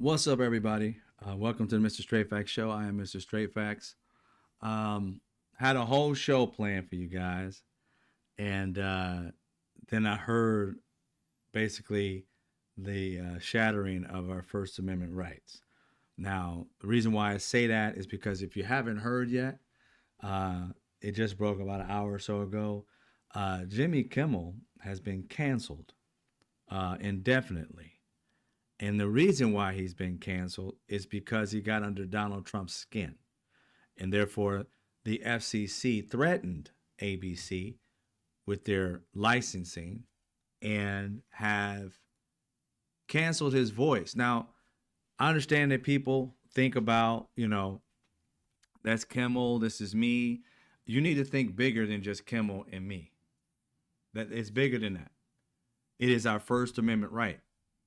What's up, everybody? Welcome to the Mr. Straight Facts Show. I am Mr. Straight Facts. Had a whole show planned for you guys, and then I heard basically the shattering of our First Amendment rights. Now, the reason why I say that is because if you haven't heard yet, it just broke about an hour or so ago. Jimmy Kimmel has been canceled indefinitely. And the reason why he's been canceled is because he got under Donald Trump's skin. And therefore, the FCC threatened ABC with their licensing and have canceled his voice. Now, I understand that people think about, that's Kimmel, this is me. You need to think bigger than just Kimmel and me. That it's bigger than that. It is our First Amendment right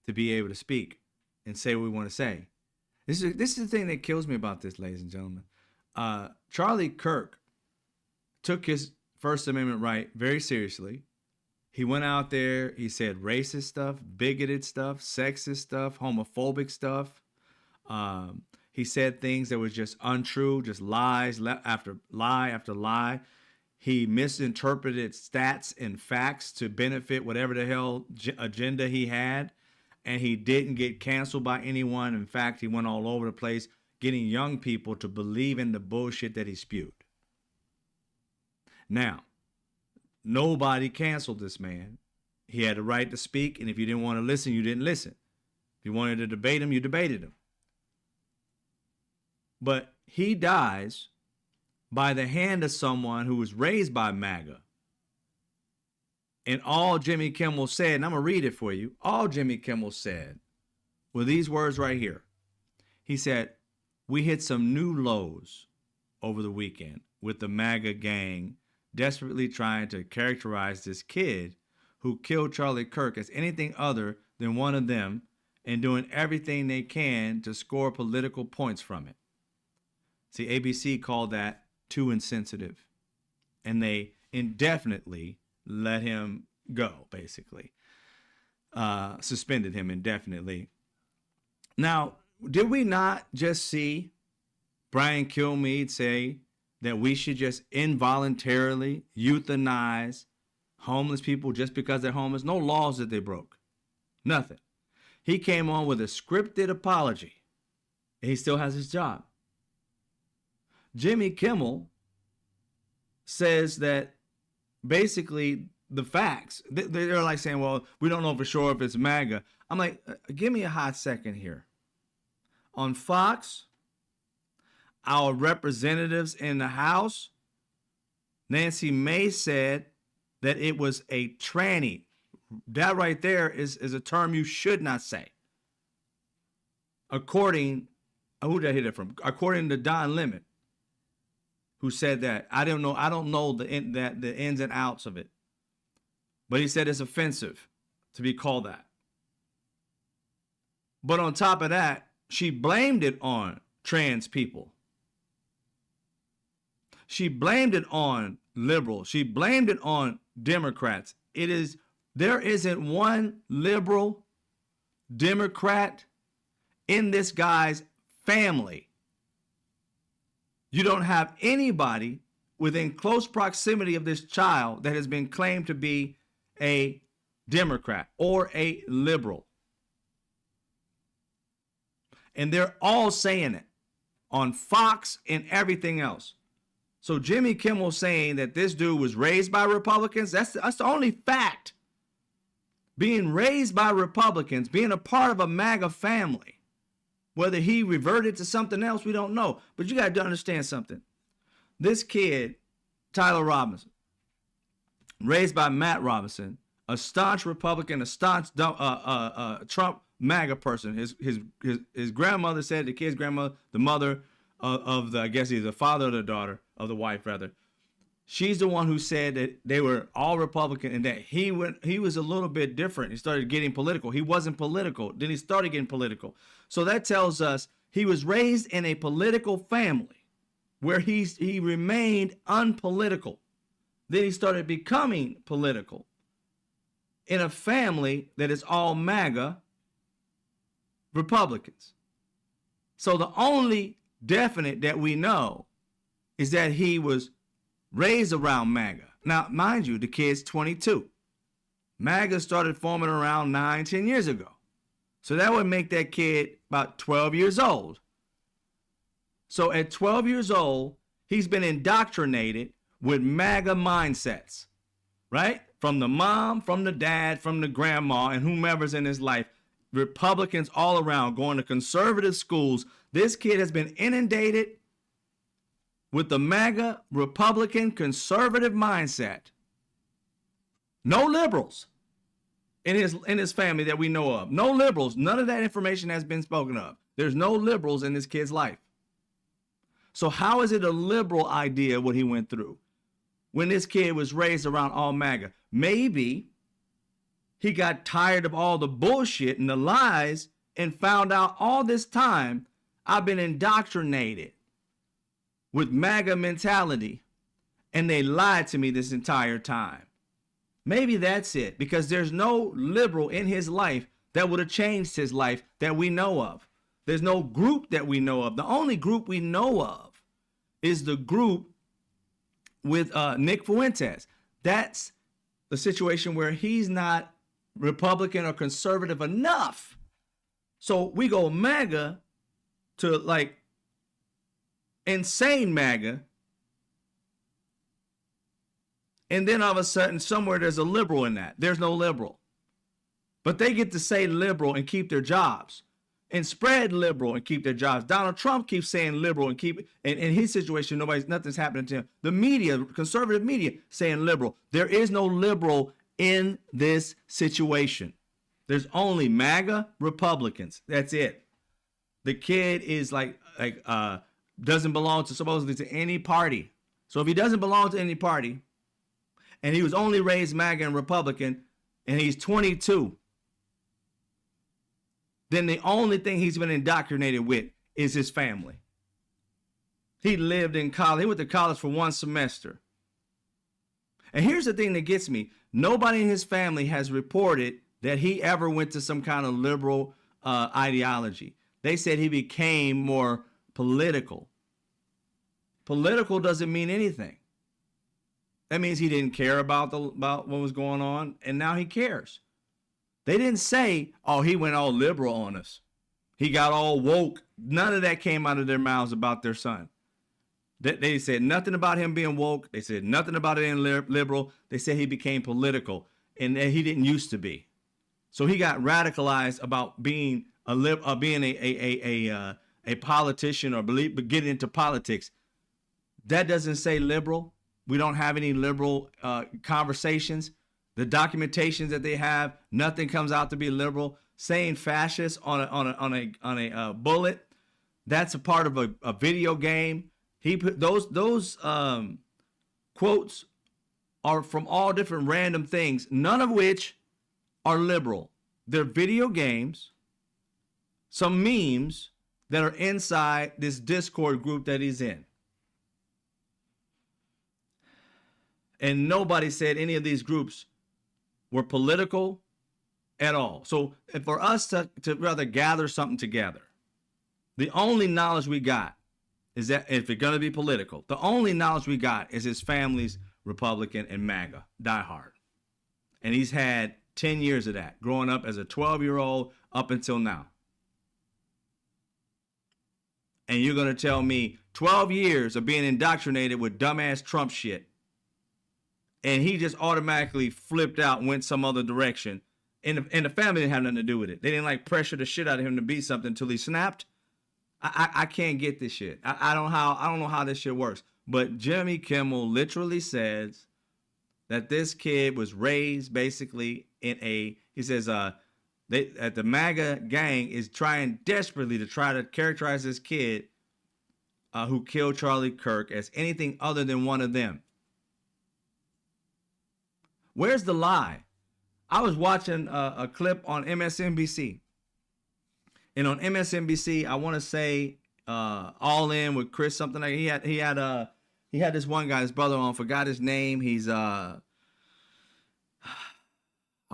to be able to speak and say what we want to say. This is the thing that kills me about this, ladies and gentlemen. Charlie Kirk took his First Amendment right very seriously. He went out there, he said racist stuff, bigoted stuff, sexist stuff, homophobic stuff. He said things that was just untrue, just lies after lie after lie. He misinterpreted stats and facts to benefit whatever the hell agenda he had. And he didn't get canceled by anyone. In fact, he went all over the place getting young people to believe in the bullshit that he spewed. Now, nobody canceled this man. He had the right to speak, and if you didn't want to listen, you didn't listen. If you wanted to debate him, you debated him. But he dies by the hand of someone who was raised by MAGA. And all Jimmy Kimmel said, and I'm going to read it for you, all Jimmy Kimmel said were these words right here. He said, "We hit some new lows over the weekend with the MAGA gang desperately trying to characterize this kid who killed Charlie Kirk as anything other than one of them and doing everything they can to score political points from it." See, ABC called that too insensitive, and they indefinitely let him go, basically. Suspended him indefinitely. Now, did we not just see Brian Kilmeade say that we should just involuntarily euthanize homeless people just because they're homeless? No laws that they broke. Nothing. He came on with a scripted apology, and he still has his job. Jimmy Kimmel says that basically the facts, they're like saying, well, we don't know for sure if it's MAGA. I'm like, give me a hot second here. On Fox, our representatives in the House, Nancy May said that it was a tranny. That right there is a term you should not say. According, who did I hear that from? According to Don Lemon, who said that. I don't know the ins and outs of it. But he said it's offensive to be called that. But on top of that, she blamed it on trans people. She blamed it on liberals. She blamed it on Democrats. There isn't one liberal Democrat in this guy's family. You don't have anybody within close proximity of this child that has been claimed to be a Democrat or a liberal. And they're all saying it on Fox and everything else. So Jimmy Kimmel saying that this dude was raised by Republicans, that's the only fact. Being raised by Republicans, being a part of a MAGA family. Whether he reverted to something else, we don't know. But you got to understand something. This kid, Tyler Robinson, raised by Matt Robinson, a staunch Republican, a staunch Trump MAGA person. His grandmother said, the kid's grandmother, the mother of the, I guess he's the father or the daughter of the wife, rather. She's the one who said that they were all Republican and that he was a little bit different. He started getting political. He wasn't political. Then he started getting political. So that tells us he was raised in a political family where he remained unpolitical. Then he started becoming political in a family that is all MAGA Republicans. So the only definite that we know is that he was raised around MAGA. Now, mind you, the kid's 22. MAGA started forming around 9-10 years ago. So that would make that kid about 12 years old. So at 12 years old, he's been indoctrinated with MAGA mindsets, right? From the mom, from the dad, from the grandma, and whomever's in his life. Republicans all around, going to conservative schools. This kid has been inundated with the MAGA Republican conservative mindset. No liberals in his family that we know of. No liberals. None of that information has been spoken of. There's no liberals in this kid's life. So how is it a liberal idea what he went through when this kid was raised around all MAGA? Maybe he got tired of all the bullshit and the lies and found out all this time I've been indoctrinated with MAGA mentality and they lied to me this entire time. Maybe that's it, because there's no liberal in his life that would have changed his life that we know of. There's no group that we know of. The only group we know of is the group with Nick Fuentes. That's the situation where he's not Republican or conservative enough. So we go MAGA to like insane MAGA. And then all of a sudden, somewhere there's a liberal in that. There's no liberal. But they get to say liberal and keep their jobs. And spread liberal and keep their jobs. Donald Trump keeps saying liberal and keep, and in his situation, nothing's happening to him. The media, conservative media, saying liberal. There is no liberal in this situation. There's only MAGA Republicans. That's it. The kid is doesn't belong to supposedly to any party. So if he doesn't belong to any party, and he was only raised MAGA and Republican, and he's 22, then the only thing he's been indoctrinated with is his family. He lived in college. He went to college for one semester. And here's the thing that gets me. Nobody in his family has reported that he ever went to some kind of liberal ideology. They said he became more political. Political doesn't mean anything. That means he didn't care about what was going on, and now he cares. They didn't say, oh, he went all liberal on us. He got all woke. None of that came out of their mouths about their son. They said nothing about him being woke. They said nothing about it being liberal. They said he became political, and that he didn't used to be. So he got radicalized about being a politician or getting into politics. That doesn't say liberal. We don't have any liberal conversations. The documentations that they have, nothing comes out to be liberal. Saying fascist on a bullet, that's a part of a video game. He put those quotes are from all different random things, none of which are liberal. They're video games, some memes that are inside this Discord group that he's in. And nobody said any of these groups were political at all. So for us to rather gather something together, the only knowledge we got is that if it's going to be political, the only knowledge we got is his family's Republican and MAGA, diehard. And he's had 10 years of that, growing up as a 12-year-old up until now. And you're going to tell me 12 years of being indoctrinated with dumbass Trump shit, and he just automatically flipped out and went some other direction. And the family didn't have nothing to do with it. They didn't pressure the shit out of him to be something until he snapped. I can't get this shit. I don't know how this shit works. But Jimmy Kimmel literally says that this kid was raised basically he says that the MAGA gang is trying desperately to try to characterize this kid who killed Charlie Kirk as anything other than one of them. Where's the lie? I was watching a clip on MSNBC. And on MSNBC, I want to say All In with Chris something like he had this one guy, his brother on, forgot his name. He's I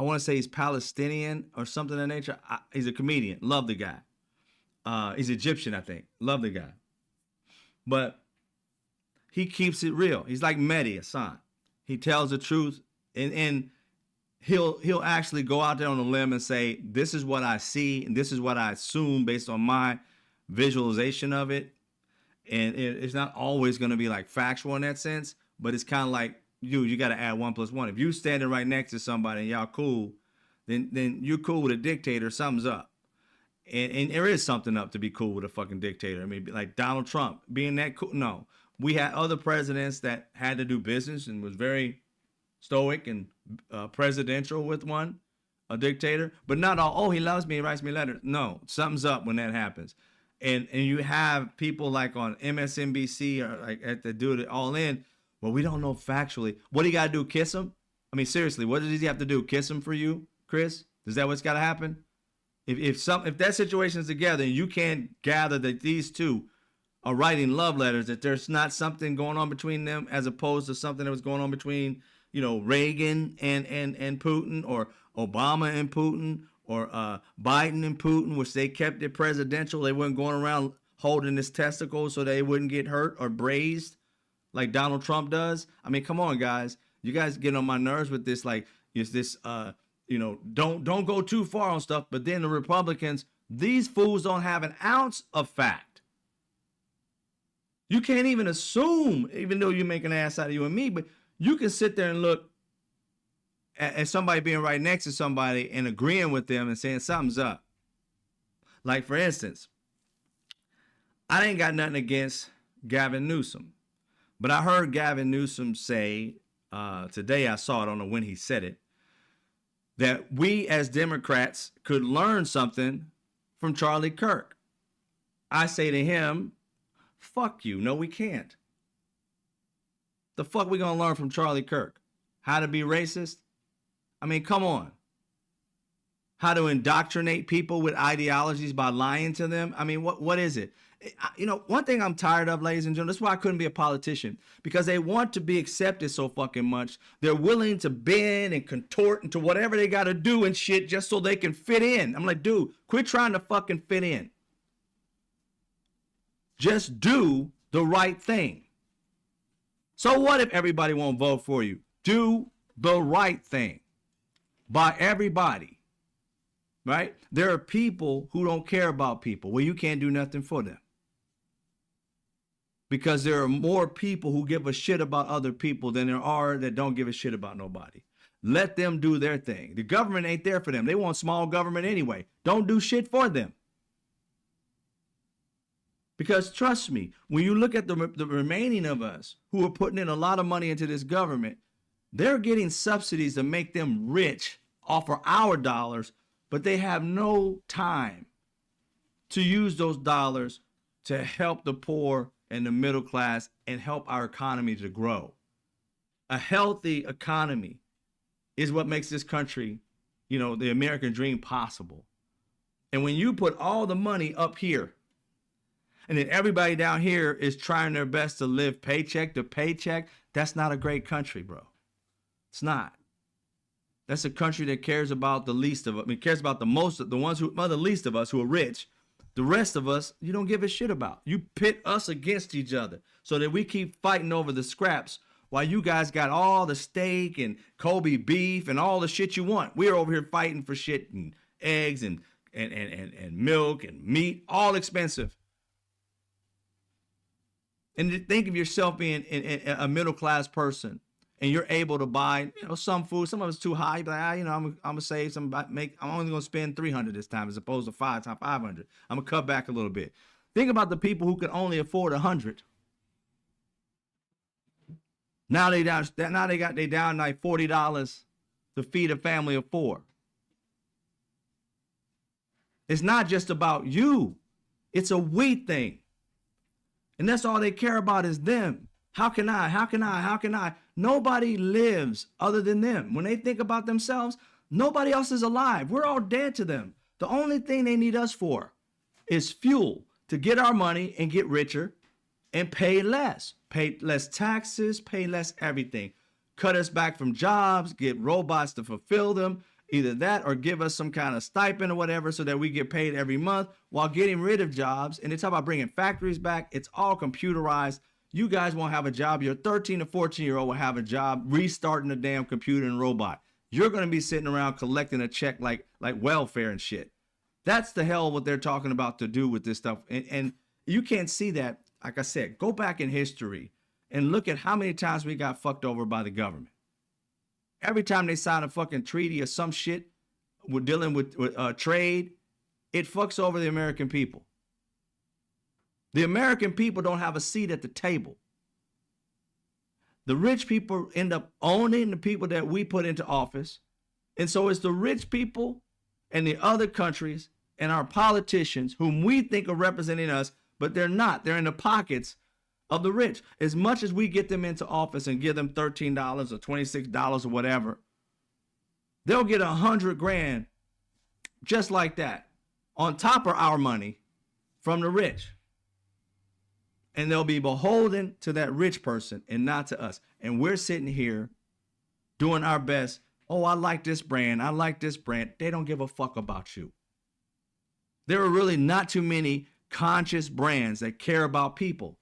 want to say he's Palestinian or something of that nature. He's a comedian. Love the guy. He's Egyptian, I think. Lovely guy. But he keeps it real. He's like Mehdi Hassan. He tells the truth, and he'll actually go out there on a limb and say, this is what I see, and this is what I assume based on my visualization of it. And it's not always going to be like factual in that sense, but it's kind of like, you got to add 1 + 1. If you standing right next to somebody and y'all cool, then you're cool with a dictator. Something's up. And there is something up to be cool with a fucking dictator. I mean, like Donald Trump being that cool. No, we had other presidents that had to do business and was very stoic and presidential with one, a dictator. But not all, oh, he loves me, he writes me letters. No, something's up when that happens. And you have people like on MSNBC or like at the do it all in. Well, we don't know factually. What do you got to do? Kiss him? I mean, seriously, what does he have to do? Kiss him for you, Chris? Is that what's got to happen? If that situation is together and you can't gather that these two are writing love letters, that there's not something going on between them as opposed to something that was going on between, Reagan and Putin, or Obama and Putin, or Biden and Putin, which they kept it presidential. They weren't going around holding his testicles so they wouldn't get hurt or braised like Donald Trump does. I mean, come on, guys. You guys get on my nerves with this, like, is this don't go too far on stuff. But then the Republicans, these fools don't have an ounce of fact. You can't even assume, even though you make an ass out of you and me, but you can sit there and look at somebody being right next to somebody and agreeing with them and saying something's up. Like, for instance, I ain't got nothing against Gavin Newsom, but I heard Gavin Newsom say today, I saw it, I don't know when he said it, that we as Democrats could learn something from Charlie Kirk. I say to him, fuck you. No, we can't. The fuck we gonna learn from Charlie Kirk? How to be racist? I mean, come on. How to indoctrinate people with ideologies by lying to them? I mean, what is it? One thing I'm tired of, ladies and gentlemen, that's why I couldn't be a politician, because they want to be accepted so fucking much. They're willing to bend and contort into whatever they got to do and shit just so they can fit in. I'm like, dude, quit trying to fucking fit in. Just do the right thing. So what if everybody won't vote for you? Do the right thing by everybody, right? There are people who don't care about people. Well, you can't do nothing for them, because there are more people who give a shit about other people than there are that don't give a shit about nobody. Let them do their thing. The government ain't there for them. They want small government anyway. Don't do shit for them. Because trust me, when you look at the remaining of us who are putting in a lot of money into this government, they're getting subsidies to make them rich off of our dollars, but they have no time to use those dollars to help the poor and the middle class and help our economy to grow. A healthy economy is what makes this country, the American dream possible. And when you put all the money up here, and then everybody down here is trying their best to live paycheck to paycheck, that's not a great country, bro. It's not. That's a country that cares about the least of us. I mean, cares about the ones who are the least of us, who are rich. The rest of us, you don't give a shit about. You pit us against each other so that we keep fighting over the scraps while you guys got all the steak and Kobe beef and all the shit you want. We're over here fighting for shit and eggs and milk and meat, all expensive. And think of yourself being a middle class person, and you're able to buy, some food. Some of it's too high. But I'm gonna save some. I'm only gonna spend $300 this time as opposed to $500. I'm gonna cut back a little bit. Think about the people who can only afford $100. Now they down like $40 to feed a family of 4. It's not just about you. It's a we thing. And that's all they care about is them. How can I? Nobody lives other than them. When they think about themselves, nobody else is alive. We're all dead to them. The only thing they need us for is fuel to get our money and get richer and pay less. Pay less taxes, pay less everything. Cut us back from jobs, get robots to fulfill them, Either that or give us some kind of stipend or whatever so that we get paid every month while getting rid of jobs. And they talk about bringing factories back. It's all computerized. You guys won't have a job. Your 13 to 14-year-old will have a job restarting the damn computer and robot. You're going to be sitting around collecting a check like welfare and shit. That's the hell what they're talking about to do with this stuff. And you can't see that. Like I said, go back in history and look at how many times we got fucked over by the government. Every time they sign a fucking treaty or some shit, we're dealing with trade, it fucks over the American people. The American people don't have a seat at the table. The rich people end up owning the people that we put into office. And so it's the rich people and the other countries and our politicians whom we think are representing us, but they're not. They're in the pockets of the rich. As much as we get them into office and give them $13 or $26 or whatever, they'll get $100 grand just like that on top of our money from the rich. And they'll be beholden to that rich person and not to us. And we're sitting here doing our best. Oh, I like this brand. I like this brand. They don't give a fuck about you. There are really not too many conscious brands that care about people.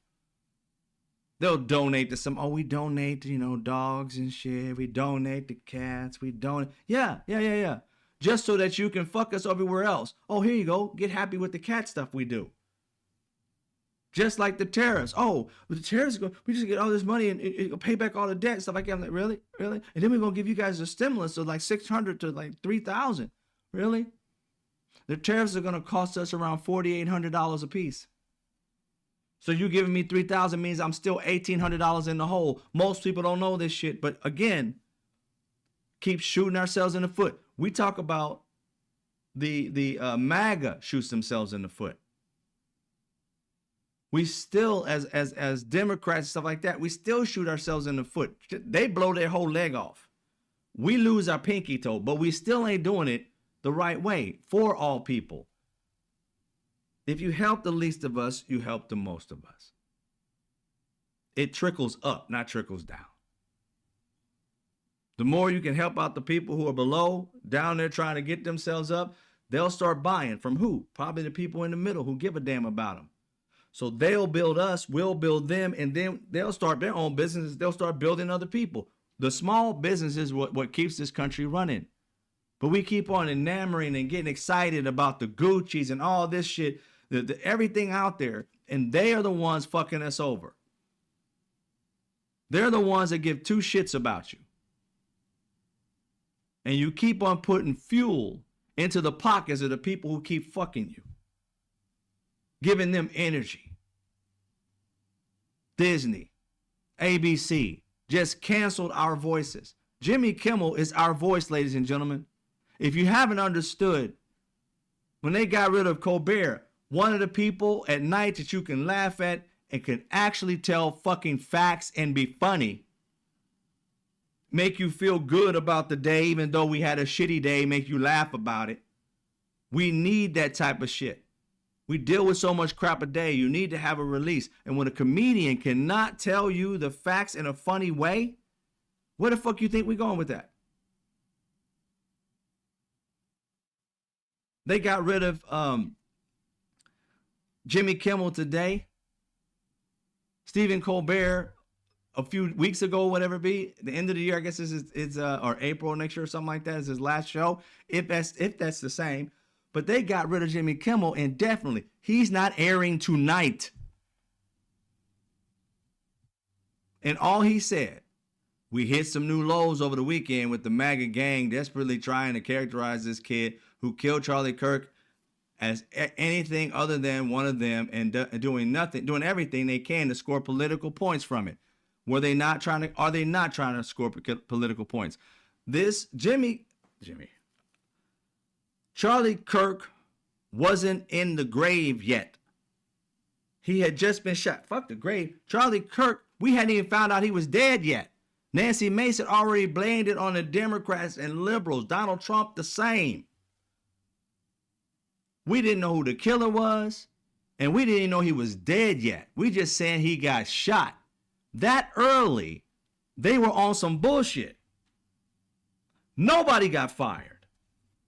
They'll donate to some, we donate to, dogs and shit. We donate to cats. We donate. Yeah. Just so that you can fuck us everywhere else. Oh, here you go. Get happy with the cat stuff we do. Just like the tariffs. Oh, the tariffs, we just get all this money and pay back all the debt and stuff like that. I'm like, really? And then we're going to give you guys a stimulus of like 600 to like 3,000. Really? The tariffs are going to cost us around $4,800 a piece. So you giving me 3,000 means I'm still $1,800 in the hole. Most people don't know this shit. But again, keep shooting ourselves in the foot. We talk about the MAGA shoots themselves in the foot. We still, as Democrats and stuff like that, we still shoot ourselves in the foot. They blow their whole leg off. We lose our pinky toe, but we still ain't doing it the right way for all people. If you help the least of us, you help the most of us. It trickles up, not trickles down. The more you can help out the people who are below, down there trying to get themselves up, they'll start buying from who? Probably the people in the middle who give a damn about them. So they'll build us, we'll build them, and then they'll start their own businesses. They'll start building other people. The small business is what keeps this country running. But we keep on enamoring and getting excited about the Gucci's and all this shit, everything out there, and they are the ones fucking us over. They're the ones that give two shits about you. And you keep on putting fuel into the pockets of the people who keep fucking you, giving them energy. Disney, ABC just canceled our voices. Jimmy Kimmel is our voice, ladies and gentlemen. If you haven't understood, when they got rid of Colbert, one of the people at night that you can laugh at and can actually tell fucking facts and be funny, make you feel good about the day, even though we had a shitty day, make you laugh about it. We need that type of shit. We deal with so much crap a day. You need to have a release. And when a comedian cannot tell you the facts in a funny way, where the fuck you think we going with that? They got rid of Jimmy Kimmel today. Stephen Colbert a few weeks ago, whatever it be, the end of the year, I guess is or April next year or something like that is his last show. If that's the same. But they got rid of Jimmy Kimmel indefinitely. He's not airing tonight. And all he said, we hit some new lows over the weekend with the MAGA gang desperately trying to characterize this kid who killed Charlie Kirk as anything other than one of them and doing everything they can to score political points from it. Are they not trying to score political points? Charlie Kirk wasn't in the grave yet. He had just been shot. Fuck the grave. Charlie Kirk, we hadn't even found out he was dead yet. Nancy Mason already blamed it on the Democrats and liberals. Donald Trump, the same. We didn't know who the killer was, and we didn't even know he was dead yet. We just saying he got shot. That early, they were on some bullshit. Nobody got fired.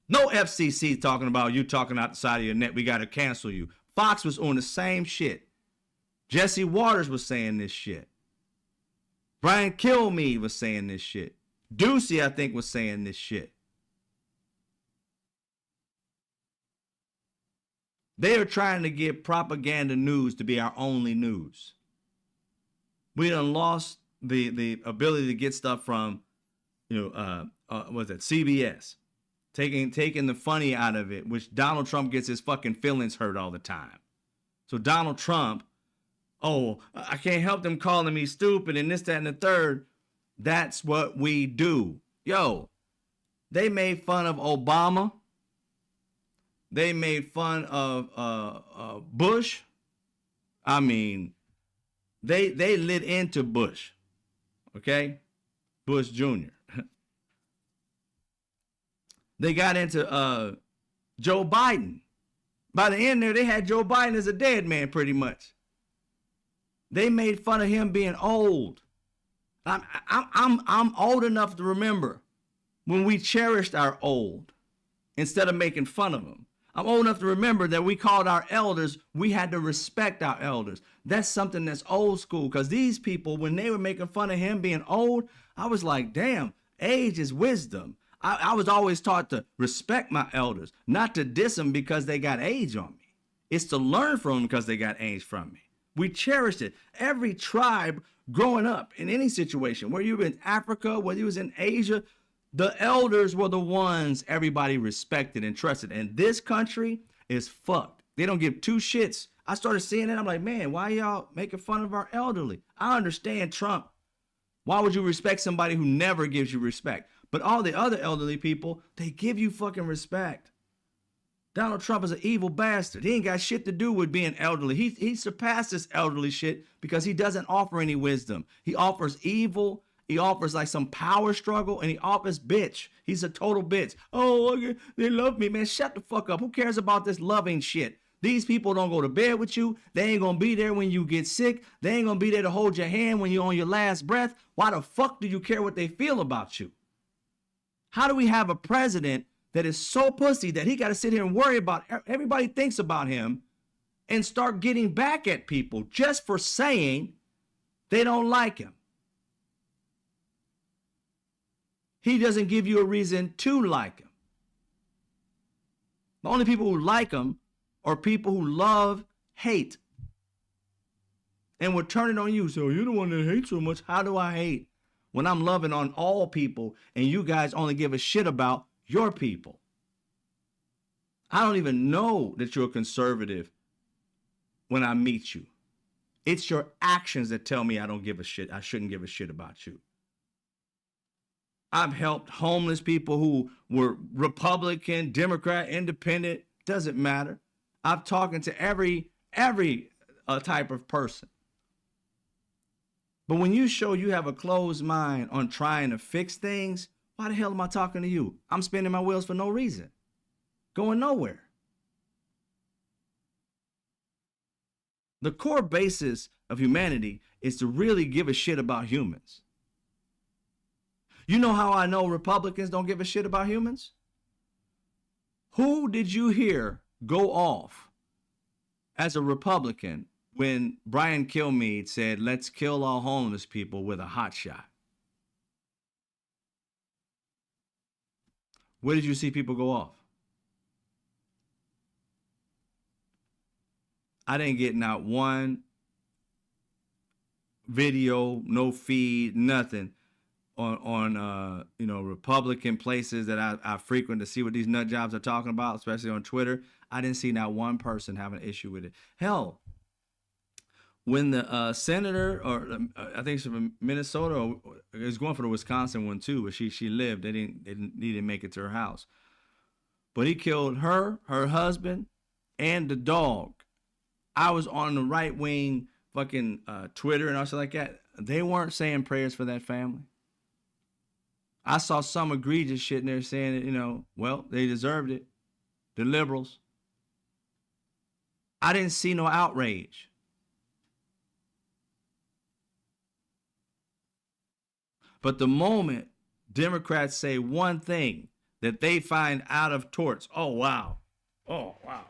No FCC talking about you talking out the side of your neck. We got to cancel you. Fox was on the same shit. Jesse Waters was saying this shit. Brian Kilmeade was saying this shit. Ducey, I think, was saying this shit. They are trying to get propaganda news to be our only news. We done lost the ability to get stuff from, what's that, CBS. Taking the funny out of it, which Donald Trump gets his fucking feelings hurt all the time. So Donald Trump, oh, I can't help them calling me stupid and this, that, and the third. That's what we do. Yo, they made fun of Obama. They made fun of Bush. I mean, they lit into Bush. Okay? Bush Jr. They got into Joe Biden. By the end there, they had Joe Biden as a dead man, pretty much. They made fun of him being old. I'm old enough to remember when we cherished our old instead of making fun of them. I'm old enough to remember that we called our elders, we had to respect our elders. That's something that's old school, because these people, when they were making fun of him being old, I was like, damn, age is wisdom. I was always taught to respect my elders, not to diss them because they got age on me. It's to learn from them because they got age from me. We cherished it. Every tribe growing up in any situation, whether you were in Africa, whether you was in Asia, the elders were the ones everybody respected and trusted. And this country is fucked. They don't give two shits. I started seeing it. I'm like, man, why y'all making fun of our elderly? I understand Trump. Why would you respect somebody who never gives you respect? But all the other elderly people, they give you fucking respect. Donald Trump is an evil bastard. He ain't got shit to do with being elderly. He surpassed this elderly shit because he doesn't offer any wisdom. He offers evil. He offers like some power struggle, and he offers bitch. He's a total bitch. Oh, they love me, man. Shut the fuck up. Who cares about this loving shit? These people don't go to bed with you. They ain't gonna be there when you get sick. They ain't gonna be there to hold your hand when you're on your last breath. Why the fuck do you care what they feel about you? How do we have a president that is so pussy that he got to sit here and worry about everybody thinks about him and start getting back at people just for saying they don't like him? He doesn't give you a reason to like him. The only people who like him are people who love hate and will turn it on you. So you're the one that hates so much. How do I hate when I'm loving on all people and you guys only give a shit about your people? I don't even know that you're a conservative when I meet you. It's your actions that tell me I don't give a shit. I shouldn't give a shit about you. I've helped homeless people who were Republican, Democrat, Independent, doesn't matter. I've talked to every type of person. But when you show you have a closed mind on trying to fix things, why the hell am I talking to you? I'm spinning my wheels for no reason, going nowhere. The core basis of humanity is to really give a shit about humans. You know how I know Republicans don't give a shit about humans? Who did you hear go off as a Republican when Brian Kilmeade said, let's kill all homeless people with a hot shot? Where did you see people go off? I didn't get not one video, no feed, nothing on Republican places that I frequent to see what these nut jobs are talking about, especially on Twitter. I didn't see not one person have an issue with it. Hell, when the senator, or I think she's from Minnesota, or is going for the Wisconsin one too, where she lived, they didn't make it to her house. But he killed her husband, and the dog. I was on the right wing fucking Twitter and stuff like that. They weren't saying prayers for that family. I saw some egregious shit in there saying that, well, they deserved it. The liberals. I didn't see no outrage. But the moment Democrats say one thing, that they find out of torts. Oh wow.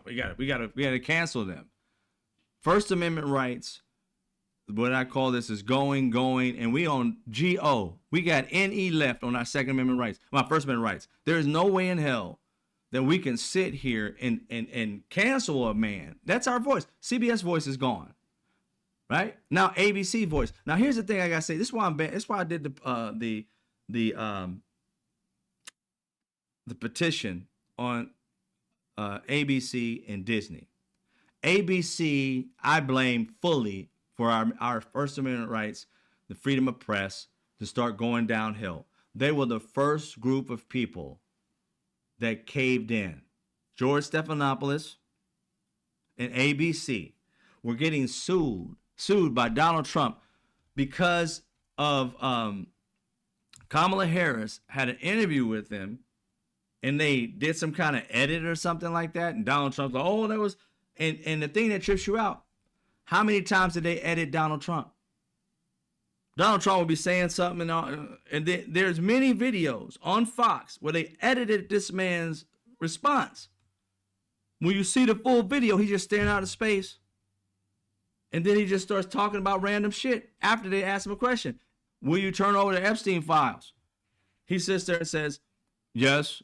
We gotta cancel them. First Amendment rights, what I call this is going, and we on GO. We got NE left on our Second Amendment rights, my First Amendment rights. There is no way in hell that we can sit here and cancel a man. That's our voice. CBS voice is gone. Right? Now ABC voice. Now here's the thing I gotta say. This is why I did the petition on ABC and Disney. ABC, I blame fully for our First Amendment rights, the freedom of press, to start going downhill. They were the first group of people that caved in. George Stephanopoulos and ABC were getting sued by Donald Trump because of Kamala Harris had an interview with him, and they did some kind of edit or something like that, and Donald Trump's like, oh, that was, and the thing that trips you out, how many times did they edit Donald Trump? Donald Trump would be saying something, and there's many videos on Fox where they edited this man's response. When you see the full video, he's just staring out of space. And then he just starts talking about random shit after they ask him a question. Will you turn over the Epstein files? He sits there and says, yes.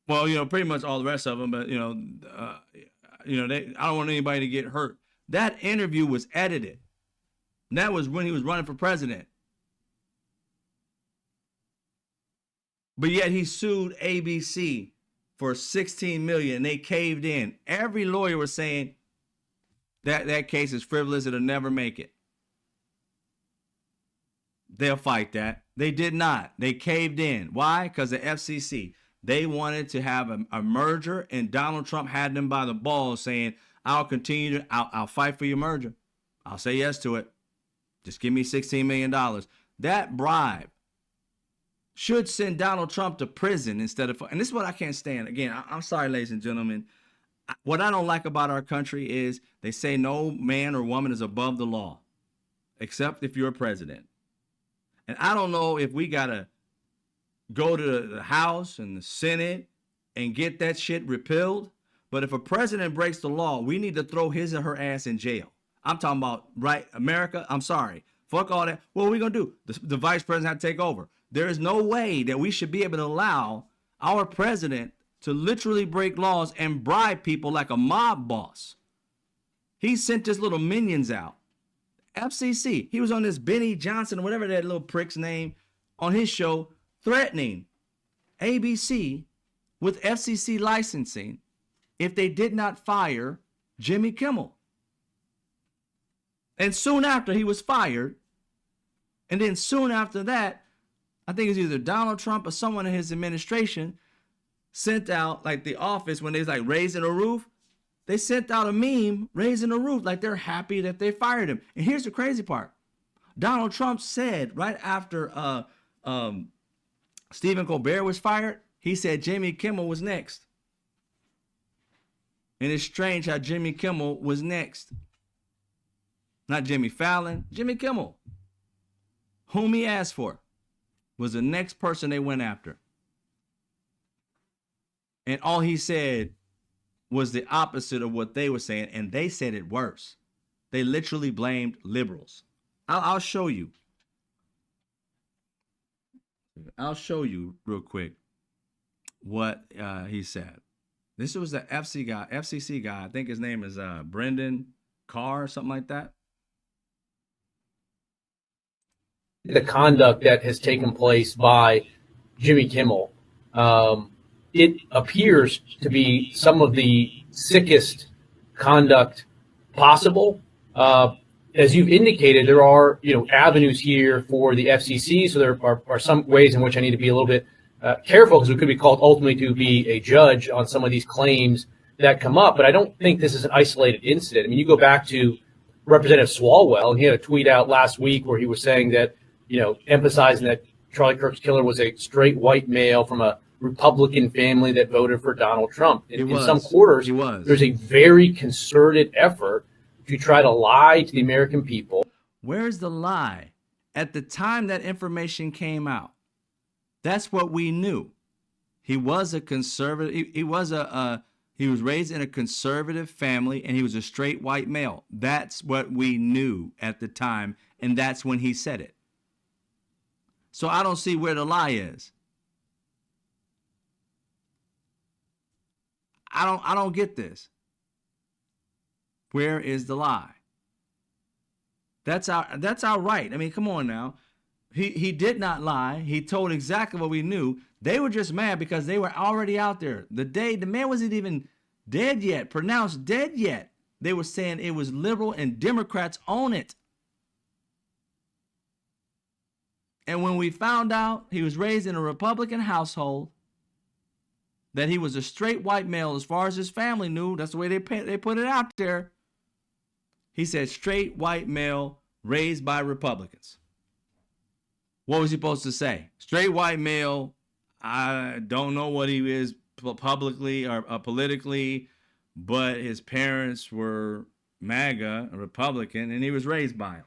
Well, pretty much all the rest of them, but I don't want anybody to get hurt. That interview was edited. That was when he was running for president. But yet he sued ABC for $16 million, and they caved in. Every lawyer was saying that case is frivolous. It'll never make it. They'll fight that. They did not. They caved in. Why? Because the FCC. They wanted to have a merger, and Donald Trump had them by the balls saying, I'll fight for your merger. I'll say yes to it. Just give me $16 million. That bribe should send Donald Trump to prison instead of, and this is what I can't stand. Again, I'm sorry, ladies and gentlemen. What I don't like about our country is they say no man or woman is above the law, except if you're a president. And I don't know if we got to go to the House and the Senate and get that shit repealed. But if a president breaks the law, we need to throw his or her ass in jail. I'm talking about, right, America, I'm sorry. Fuck all that. What are we going to do? The vice president had to take over. There is no way that we should be able to allow our president to literally break laws and bribe people like a mob boss. He sent his little minions out. FCC, he was on this Benny Johnson, or whatever that little prick's name, on his show, threatening ABC with FCC licensing if they did not fire Jimmy Kimmel. And soon after he was fired, and then soon after that, I think it's either Donald Trump or someone in his administration sent out, like The Office, when they was like raising a roof, they sent out a meme raising a roof, like they're happy that they fired him. And here's the crazy part. Donald Trump said right after Stephen Colbert was fired, he said Jimmy Kimmel was next. And it's strange how Jimmy Kimmel was next. Not Jimmy Fallon, Jimmy Kimmel, whom he asked for, was the next person they went after. And all he said was the opposite of what they were saying, and they said it worse. They literally blamed liberals. I'll show you. I'll show you real quick what he said. This was the FCC guy. I think his name is Brendan Carr or something like that. The conduct that has taken place by Jimmy Kimmel, it appears to be some of the sickest conduct possible. As you've indicated, there are avenues here for the FCC, so there are some ways in which I need to be a little bit careful, because we could be called ultimately to be a judge on some of these claims that come up. But I don't think this is an isolated incident. I mean, you go back to Representative Swalwell, and he had a tweet out last week where he was saying that, emphasizing that Charlie Kirk's killer was a straight white male from a Republican family that voted for Donald Trump. In some quarters, there's a very concerted effort to try to lie to the American people. Where's the lie? At the time that information came out, that's what we knew. He was a conservative. He was raised in a conservative family, and he was a straight white male. That's what we knew at the time, and that's when he said it. So I don't see where the lie is. I don't get this. Where is the lie? That's our right. I mean, come on now. He did not lie. He told exactly what we knew. They were just mad because they were already out there. The man wasn't even dead yet, pronounced dead yet. They were saying it was liberal and Democrats own it. And when we found out he was raised in a Republican household, that he was a straight white male as far as his family knew, that's the way they put it out there. He said straight white male raised by Republicans. What was he supposed to say? Straight white male, I don't know what he is publicly or politically, but his parents were MAGA, a Republican, and he was raised by them.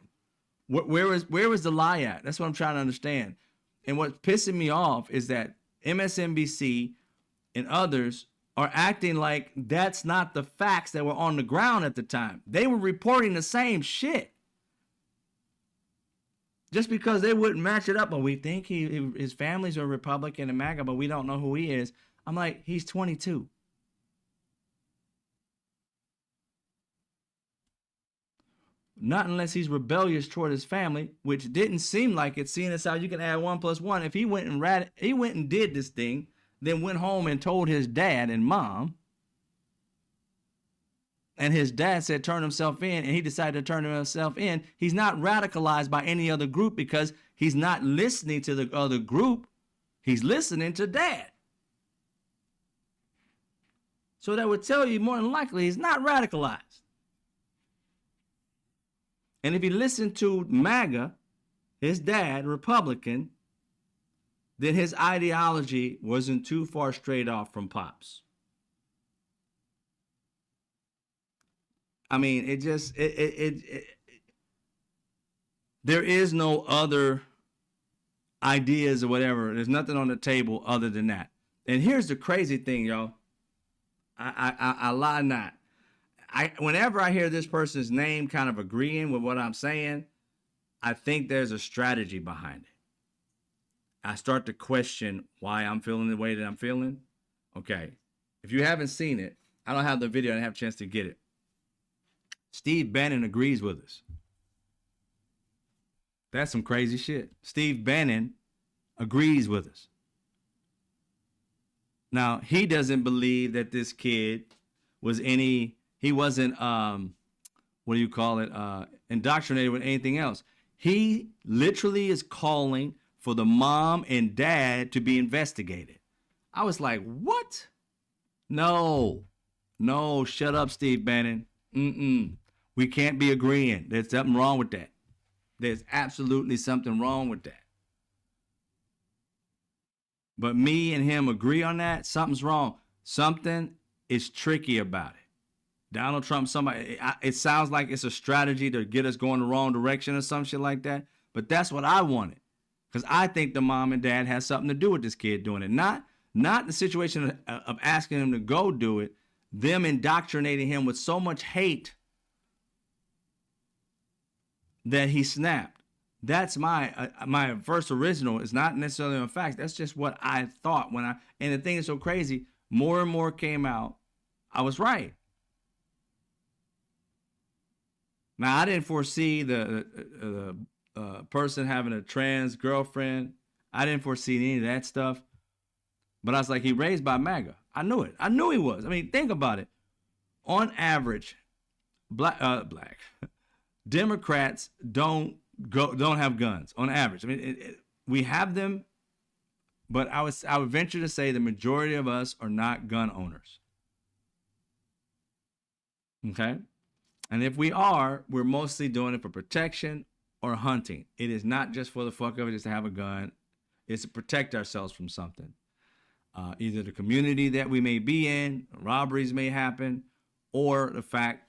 Where was the lie at? That's what I'm trying to understand. And what's pissing me off is that MSNBC and others are acting like that's not the facts that were on the ground at the time. They were reporting the same shit. Just because they wouldn't match it up, but we think his family's a Republican and MAGA, but we don't know who he is. I'm like, he's 22. Not unless he's rebellious toward his family, which didn't seem like it, seeing as how you can add 1 + 1. If he went and did this thing, then went home and told his dad and mom, and his dad said turn himself in, and he decided to turn himself in, he's not radicalized by any other group because he's not listening to the other group. He's listening to dad. So that would tell you more than likely he's not radicalized. And if he listened to MAGA, his dad, Republican, then his ideology wasn't too far straight off from Pop's. I mean, there is no other ideas or whatever. There's nothing on the table other than that. And here's the crazy thing, y'all. I lie not. Whenever I hear this person's name kind of agreeing with what I'm saying, I think there's a strategy behind it. I start to question why I'm feeling the way that I'm feeling. Okay. If you haven't seen it, I don't have the video. I didn't have a chance to get it. Steve Bannon agrees with us. That's some crazy shit. Steve Bannon agrees with us. Now, he doesn't believe that this kid was he wasn't, indoctrinated with anything else. He literally is calling for the mom and dad to be investigated. I was like, what? No, shut up, Steve Bannon. We can't be agreeing. There's something wrong with that. There's absolutely something wrong with that. But me and him agree on that. Something's wrong. Something is tricky about it. Donald Trump, it sounds like it's a strategy to get us going the wrong direction or some shit like that. But that's what I wanted. Because I think the mom and dad has something to do with this kid doing it. Not the situation of asking him to go do it. Them indoctrinating him with so much hate that he snapped. That's my first original. It's not necessarily a fact. That's just what I thought and the thing is so crazy. More and more came out. I was right. Now I didn't foresee the person having a trans girlfriend. I didn't foresee any of that stuff. But I was like, he raised by MAGA. I knew it. I knew he was. I mean, think about it. On average, black Democrats don't have guns. On average, I mean, we have them, but I would venture to say the majority of us are not gun owners. Okay, and if we are, we're mostly doing it for protection or hunting. It is not just for the fuck of it, just to have a gun. It's to protect ourselves from something. Either the community that we may be in, robberies may happen, or the fact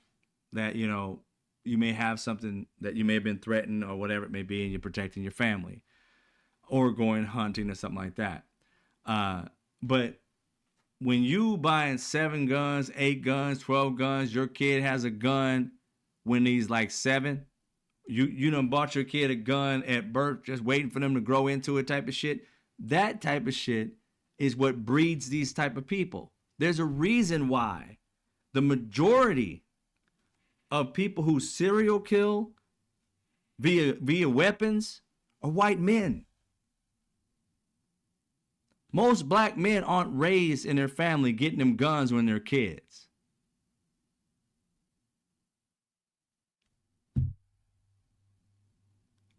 that, you may have something that you may have been threatened or whatever it may be, and you're protecting your family, or going hunting or something like that. But when you buying 7 guns, 8 guns, 12 guns, your kid has a gun when he's like 7. You done bought your kid a gun at birth, just waiting for them to grow into it, type of shit. That type of shit is what breeds these type of people. There's a reason why the majority of people who serial kill via weapons are white men. Most black men aren't raised in their family getting them guns when they're kids.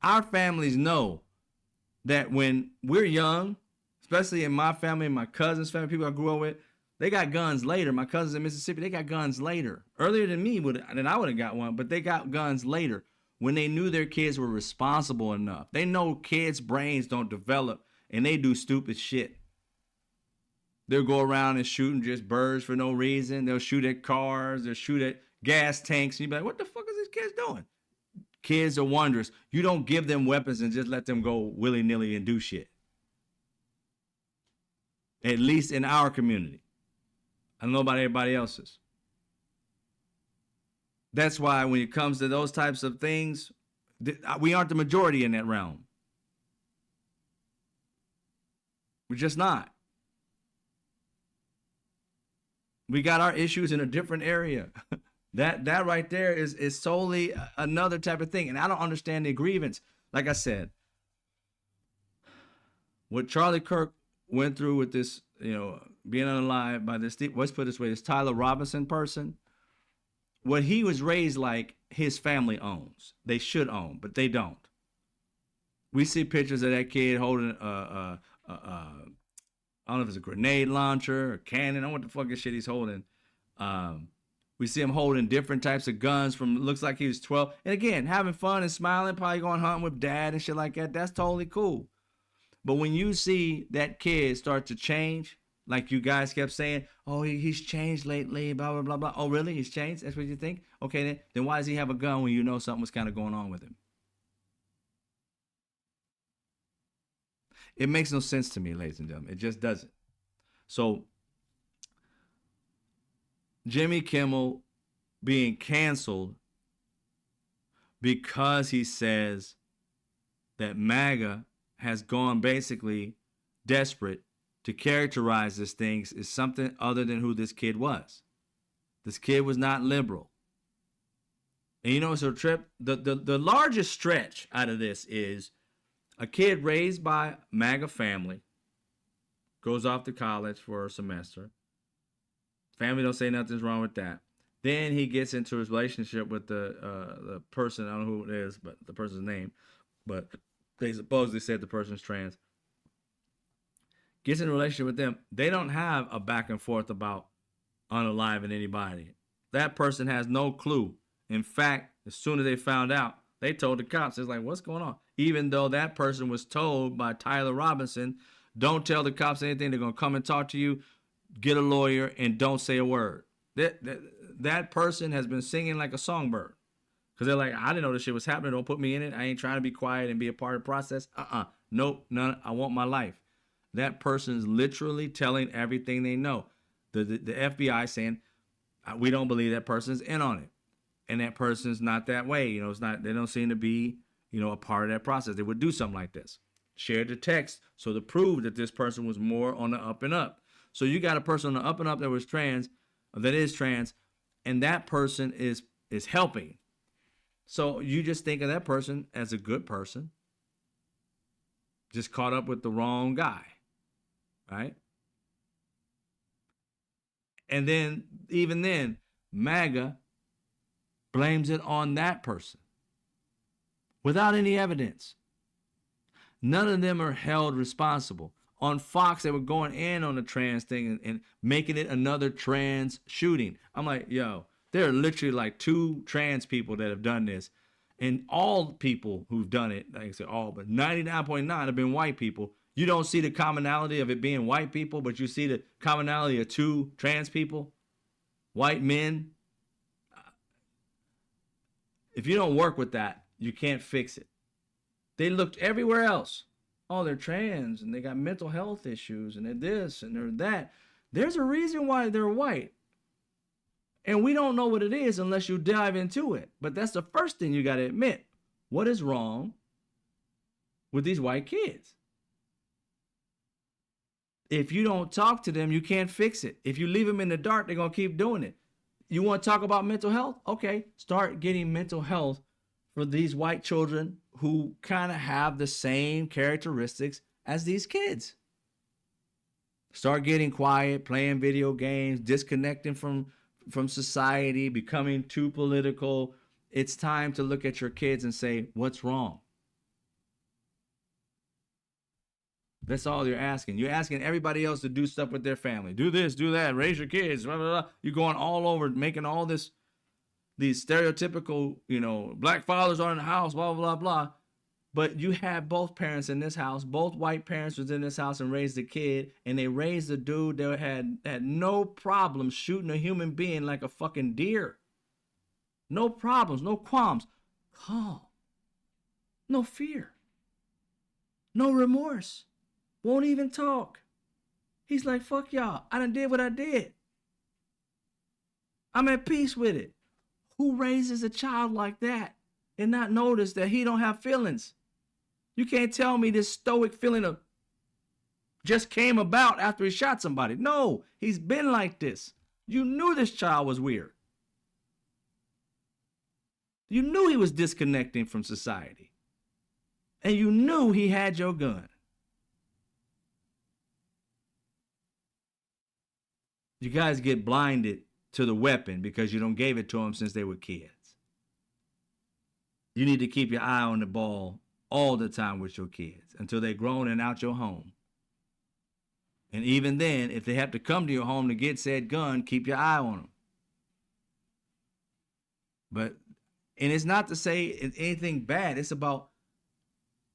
Our families know that when we're young, especially in my family, my cousins' family, people I grew up with, they got guns later. My cousins in Mississippi, they got guns later. Earlier than me, than I would have got one, but they got guns later when they knew their kids were responsible enough. They know kids' brains don't develop and they do stupid shit. They'll go around and shooting just birds for no reason. They'll shoot at cars. They'll shoot at gas tanks. And you'll be like, what the fuck is these kids doing? Kids are wondrous. You don't give them weapons and just let them go willy-nilly and do shit. At least in our community. I don't know about everybody else's. That's why when it comes to those types of things, we aren't the majority in that realm. We're just not. We got our issues in a different area. That right there is solely another type of thing. And I don't understand the grievance. Like I said, what Charlie Kirk went through with this, being unalive by this, let's put it this way, this Tyler Robinson person, what he was raised like, his family owns. They should own, but they don't. We see pictures of that kid holding I don't know if it's a grenade launcher or cannon. I don't know what the fucking shit he's holding. We see him holding different types of guns from, looks like he was 12. And again, having fun and smiling, probably going hunting with dad and shit like that. That's totally cool. But when you see that kid start to change, like you guys kept saying, oh, he's changed lately, blah, blah, blah, blah. Oh, really? He's changed? That's what you think? Okay, then why does he have a gun when you know something was kind of going on with him? It makes no sense to me, ladies and gentlemen. It just doesn't. So, Jimmy Kimmel being canceled because he says that MAGA has gone basically desperate to characterize this thing as something other than who this kid was. This kid was not liberal. And so Trip, the largest stretch out of this is a kid raised by MAGA family, goes off to college for a semester. Family don't say nothing's wrong with that. Then he gets into his relationship with the person, I don't know who it is, but the person's name, but they supposedly said the person's trans. Gets in a relationship with them. They don't have a back and forth about unaliving anybody. That person has no clue. In fact, as soon as they found out, they told the cops. It's like, what's going on? Even though that person was told by Tyler Robinson, don't tell the cops anything. They're going to come and talk to you. Get a lawyer and don't say a word. That person has been singing like a songbird. Because they're like, I didn't know this shit was happening. Don't put me in it. I ain't trying to be quiet and be a part of the process. Nope, none. I want my life. That person's literally telling everything they know. The FBI saying, we don't believe that person's in on it. And that person's not that way. It's not, they don't seem to be, a part of that process. They would do something like this. Share the text so to prove that this person was more on the up and up. So you got a person on the up and up that was trans, that is trans, and that person is helping. So you just think of that person as a good person, just caught up with the wrong guy, right? And then, even then, MAGA blames it on that person without any evidence. None of them are held responsible. On Fox, they were going in on the trans thing and making it another trans shooting. I'm like, yo, there are literally like 2 trans people that have done this. And all people who've done it, like I said, all, but 99.9 have been white people. You don't see the commonality of it being white people, but you see the commonality of 2 trans people, white men. If you don't work with that, you can't fix it. They looked everywhere else. oh, they're trans and they got mental health issues and they're this and they're that. There's a reason why they're white. And we don't know what it is unless you dive into it. But that's the first thing you got to admit. What is wrong with these white kids? If you don't talk to them, you can't fix it. If you leave them in the dark, they're going to keep doing it. You want to talk about mental health? Okay, start getting mental health for these white children who kind of have the same characteristics as these kids. Start getting quiet, playing video games, disconnecting from society, becoming too political. It's time to look at your kids and say, what's wrong? That's all you're asking. You're asking everybody else to do stuff with their family. Do this, do that, raise your kids, blah, blah, blah. You're going all over, making all this, these stereotypical, black fathers are in the house, blah, blah, blah. But you have both parents in this house. Both white parents was in this house and raised a kid, and they raised a dude that had no problem shooting a human being like a fucking deer. No problems, no qualms. Calm. No fear. No remorse. Won't even talk. He's like, fuck y'all. I done did what I did. I'm at peace with it. Who raises a child like that and not notice that he don't have feelings? You can't tell me this stoic feeling of just came about after he shot somebody. No, he's been like this. You knew this child was weird. You knew he was disconnecting from society. And you knew he had your gun. You guys get blinded to the weapon because you don't gave it to them since they were kids. You need to keep your eye on the ball all the time with your kids until they're grown and out your home. And even then, if they have to come to your home to get said gun, keep your eye on them. And it's not to say it's anything bad. It's about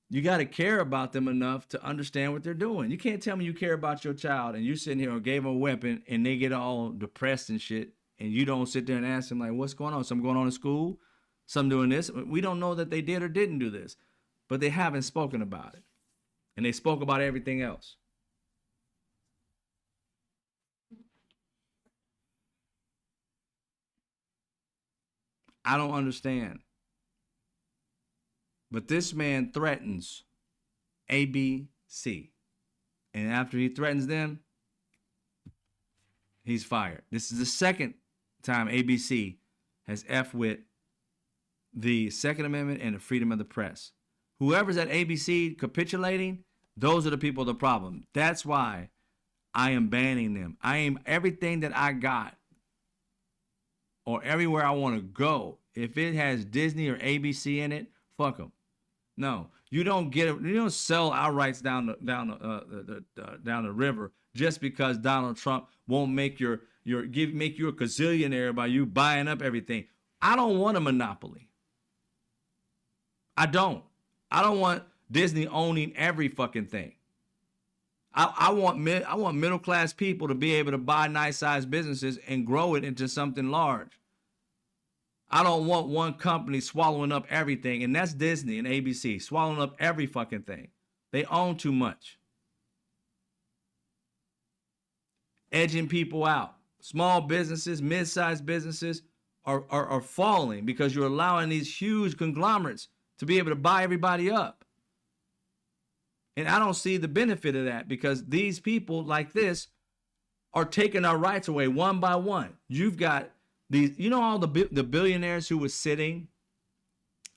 you got to care about them enough to understand what they're doing. You can't tell me you care about your child and you sitting here and gave them a weapon and they get all depressed and shit, and you don't sit there and ask them like, what's going on? Something going on in school? Something doing this? We don't know that they did or didn't do this, but they haven't spoken about it. And they spoke about everything else. I don't understand. But this man threatens ABC. And after he threatens them, he's fired. This is the second time ABC has F with the Second Amendment and the freedom of the press. Whoever's at ABC capitulating, those are the people of the problem. That's why I am banning them. I am everything that I got or everywhere I want to go. If it has Disney or ABC in it, fuck them. No, you don't get it. You don't sell outrights down the river just because Donald Trump won't make make you a gazillionaire by you buying up everything. I don't want a monopoly. I don't want Disney owning every fucking thing. I want middle class people to be able to buy nice sized businesses and grow it into something large. I don't want one company swallowing up everything, and that's Disney and ABC, swallowing up every fucking thing. They own too much. Edging people out. Small businesses, mid-sized businesses are falling because you're allowing these huge conglomerates to be able to buy everybody up. And I don't see the benefit of that because these people like this are taking our rights away one by one. You've got these, all the billionaires who were sitting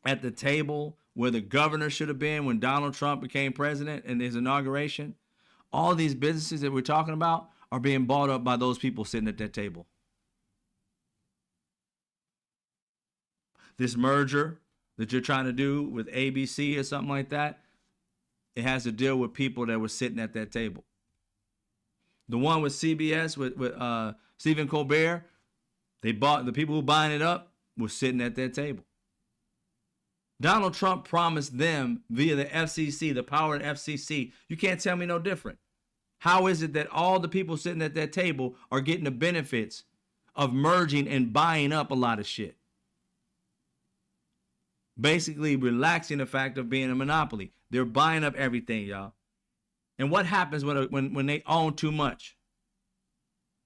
at the table where the governor should have been when Donald Trump became president in his inauguration. All these businesses that we're talking about are being bought up by those people sitting at that table. This merger that you're trying to do with ABC or something like that, it has to deal with people that were sitting at that table. The one with CBS with Stephen Colbert, the people who buying it up were sitting at that table. Donald Trump promised them via the FCC, the power of the FCC. You can't tell me no different. How is it that all the people sitting at that table are getting the benefits of merging and buying up a lot of shit? Basically relaxing the fact of being a monopoly. They're buying up everything, y'all. And what happens when they own too much?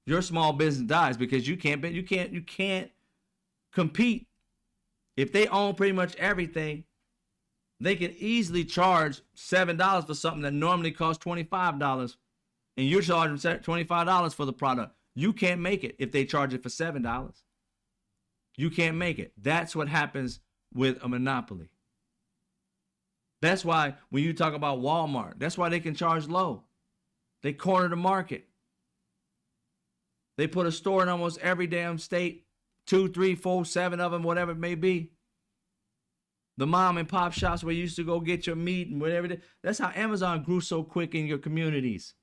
Your small business dies because you can't compete. If they own pretty much everything, they can easily charge $7 for something that normally costs $25, and you're charging $25 for the product. You can't make it if they charge it for $7. You can't make it. That's what happens with a monopoly. That's why when you talk about Walmart, that's why they can charge low. They corner the market. They put a store in almost every damn state, 2, 3, 4, 7 of them, whatever it may be. The mom and pop shops where you used to go get your meat and whatever. That's how Amazon grew so quick in your communities.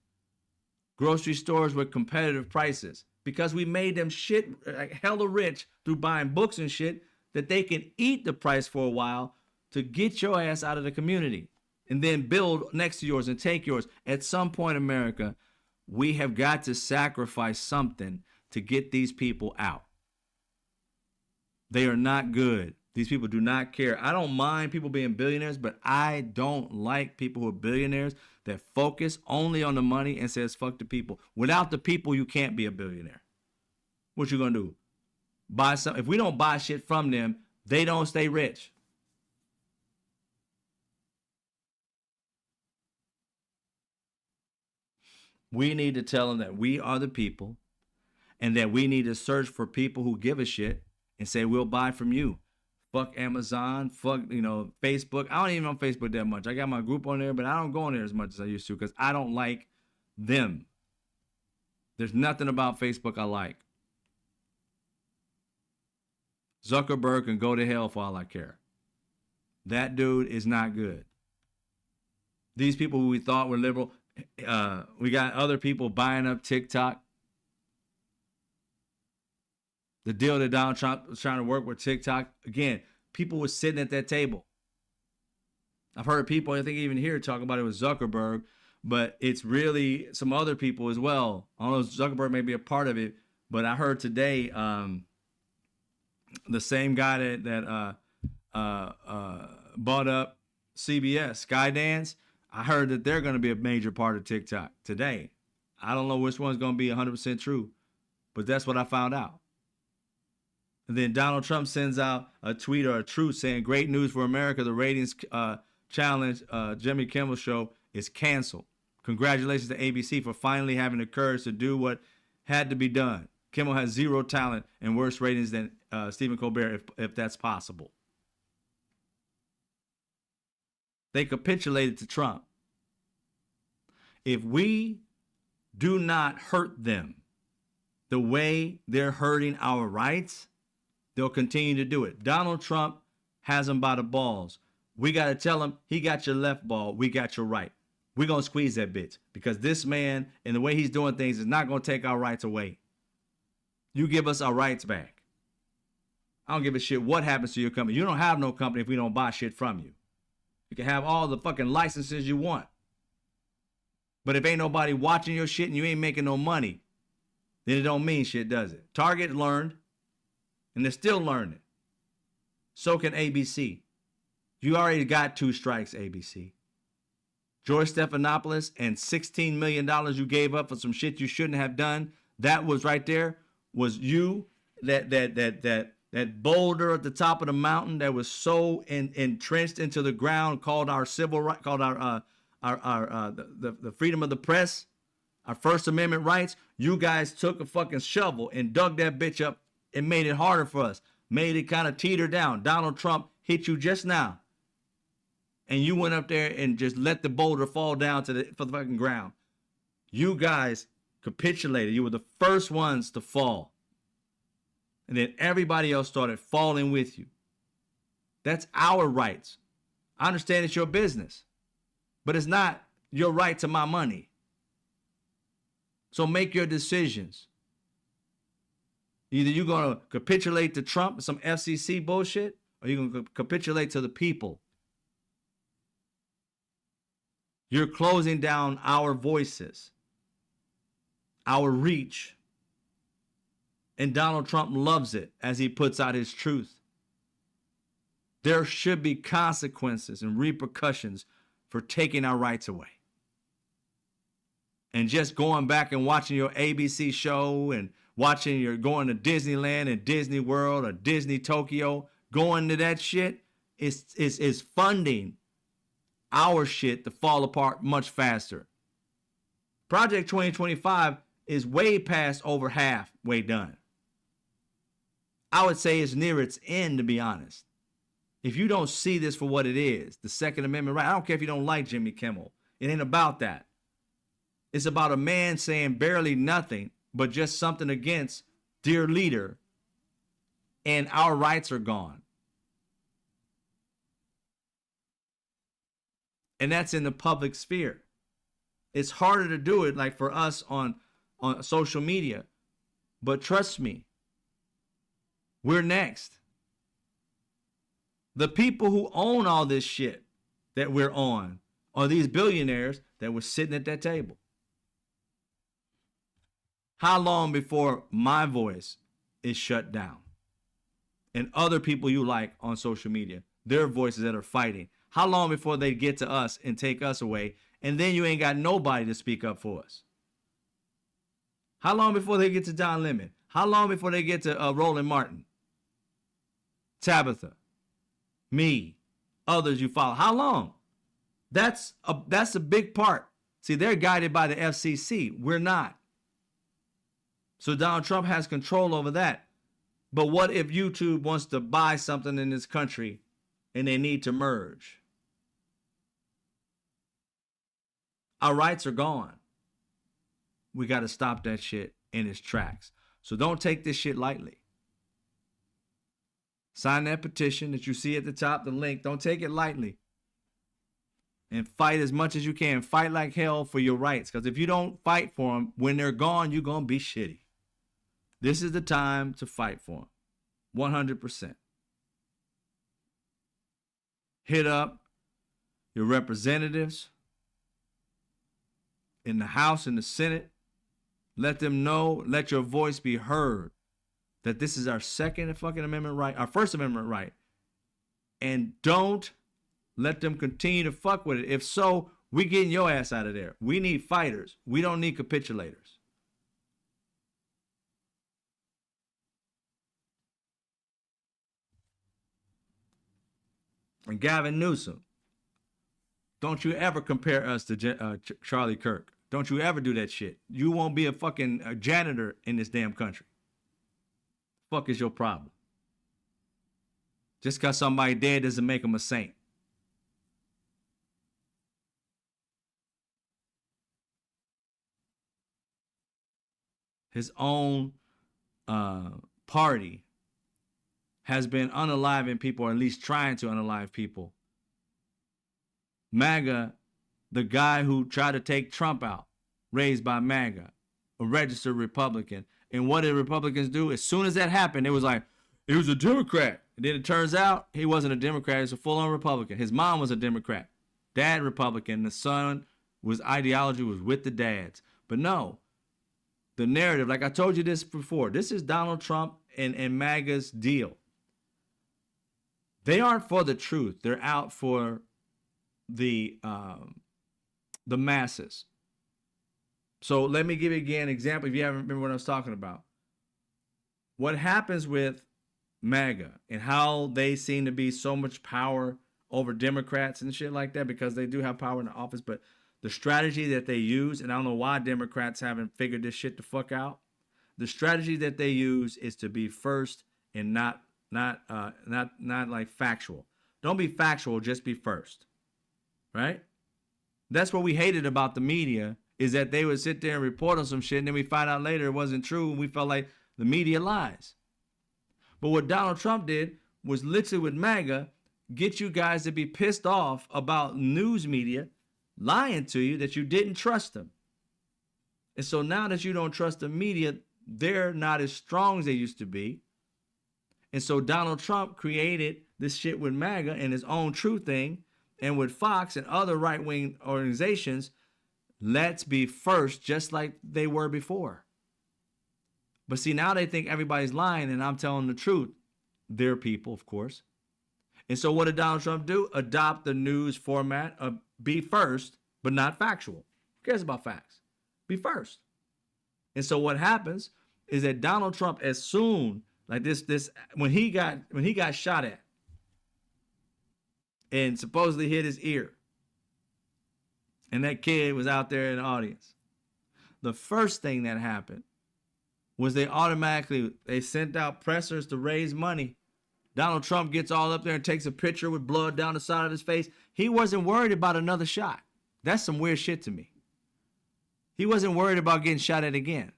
Grocery stores with competitive prices because we made them shit like hella rich through buying books and shit that they can eat the price for a while to get your ass out of the community and then build next to yours and take yours. At some point, America, we have got to sacrifice something to get these people out. They are not good. These people do not care. I don't mind people being billionaires, but I don't like people who are billionaires that focus only on the money and says fuck the people. Without the people, you can't be a billionaire. What you gonna do? Buy some? If we don't buy shit from them, they don't stay rich. We need to tell them that we are the people and that we need to search for people who give a shit and say, we'll buy from you. Fuck Amazon, fuck, Facebook. I don't even on Facebook that much. I got my group on there, but I don't go on there as much as I used to because I don't like them. There's nothing about Facebook I like. Zuckerberg can go to hell for all I care. That dude is not good. These people who we thought were liberal, we got other people buying up TikTok. The deal that Donald Trump was trying to work with TikTok, again, people were sitting at that table. I've heard people, I think even here, talking about it with Zuckerberg, but it's really some other people as well. I don't know if Zuckerberg may be a part of it, but I heard today the same guy that bought up CBS, Skydance, I heard that they're going to be a major part of TikTok today. I don't know which one's going to be 100% true, but that's what I found out. And then Donald Trump sends out a tweet or a truth saying, great news for America. The ratings challenge, Jimmy Kimmel show is canceled. Congratulations to ABC for finally having the courage to do what had to be done. Kimmel has zero talent and worse ratings than Stephen Colbert, if that's possible. They capitulated to Trump. If we do not hurt them the way they're hurting our rights, they'll continue to do it. Donald Trump has them by the balls. We got to tell him, he got your left ball, we got your right. We're going to squeeze that bitch because this man and the way he's doing things is not going to take our rights away. You give us our rights back. I don't give a shit what happens to your company. You don't have no company if we don't buy shit from you. You can have all the fucking licenses you want. But if ain't nobody watching your shit and you ain't making no money, then it don't mean shit, does it? Target learned, and they're still learning. So can ABC. You already got 2 strikes, ABC. George Stephanopoulos and $16 million you gave up for some shit you shouldn't have done. That was right there. Was you that boulder at the top of the mountain that was so entrenched into the ground called our civil right, called our the freedom of the press, our First Amendment rights. You guys took a fucking shovel and dug that bitch up and made it harder for us. Made it kind of teeter down. Donald Trump hit you just now. And you went up there and just let the boulder fall down to the fucking ground. You guys capitulated. You were the first ones to fall. And then everybody else started falling with you. That's our rights. I understand it's your business, but it's not your right to my money. So make your decisions. Either you're going to capitulate to Trump, some FCC bullshit, or you're going to capitulate to the people. You're closing down our voices, our reach. And Donald Trump loves it as he puts out his truth. There should be consequences and repercussions for taking our rights away. And just going back and watching your ABC show and watching your going to Disneyland and Disney World or Disney Tokyo, going to that shit is funding our shit to fall apart much faster. Project 2025 is way past over halfway done. I would say it's near its end, to be honest. If you don't see this for what it is, the Second Amendment right, I don't care if you don't like Jimmy Kimmel. It ain't about that. It's about a man saying barely nothing, but just something against dear leader, and our rights are gone. And that's in the public sphere. It's harder to do it like for us on social media. But trust me, we're next. The people who own all this shit that we're on are these billionaires that were sitting at that table. How long before my voice is shut down? And other people you like on social media, their voices that are fighting, how long before they get to us and take us away, and then you ain't got nobody to speak up for us? How long before they get to Don Lemon? How long before they get to Roland Martin, Tabitha, me, others you follow? How long? That's a big part. See, they're guided by the FCC. We're not. So Donald Trump has control over that. But what if YouTube wants to buy something in this country and they need to merge? Our rights are gone. We got to stop that shit in its tracks. So don't take this shit lightly. Sign that petition that you see at the top, the link. Don't take it lightly. And fight as much as you can. Fight like hell for your rights. Because if you don't fight for them, when they're gone, you're going to be shitty. This is the time to fight for them. 100%. Hit up your representatives in the House and the Senate. Let them know, let your voice be heard that this is our Second fucking Amendment right, our First Amendment right. And don't let them continue to fuck with it. If so, we getting your ass out of there. We need fighters. We don't need capitulators. And Gavin Newsom, don't you ever compare us to Charlie Kirk. Don't you ever do that shit. You won't be a fucking janitor in this damn country. Fuck is your problem? Just because somebody dead doesn't make them a saint. His own party has been unaliving people, or at least trying to unalive people. MAGA, the guy who tried to take Trump out, raised by MAGA, a registered Republican. And what did Republicans do? As soon as that happened, it was like, he was a Democrat. And then it turns out he wasn't a Democrat. He was a full-on Republican. His mom was a Democrat. Dad Republican. The son was ideology was with the dads. But no, the narrative, like I told you this before, this is Donald Trump and MAGA's deal. They aren't for the truth. They're out for the masses. So let me give you again an example if you haven't remember what I was talking about. What happens with MAGA and how they seem to be so much power over Democrats and shit like that, because they do have power in the office, but the strategy that they use, and I don't know why Democrats haven't figured this shit the fuck out. The strategy that they use is to be first and not like factual. Don't be factual, just be first. Right? That's what we hated about the media, is that they would sit there and report on some shit, and then we find out later it wasn't true, and we felt like the media lies. But what Donald Trump did was literally with MAGA, get you guys to be pissed off about news media lying to you that you didn't trust them. And so now that you don't trust the media, they're not as strong as they used to be. And so Donald Trump created this shit with MAGA and his own true thing, and with Fox and other right-wing organizations, let's be first, just like they were before. But see, now they think everybody's lying and I'm telling the truth. They're people, of course. And so what did Donald Trump do? Adopt the news format of be first, but not factual. Who cares about facts? Be first. And so what happens is that Donald Trump, as soon like this when he got shot at and supposedly hit his ear, and that kid was out there in the audience, the first thing that happened was they sent out pressers to raise money. Donald Trump gets all up there and takes a picture with blood down the side of his face. He wasn't worried about another shot. That's some weird shit to me. He wasn't worried about getting shot at again.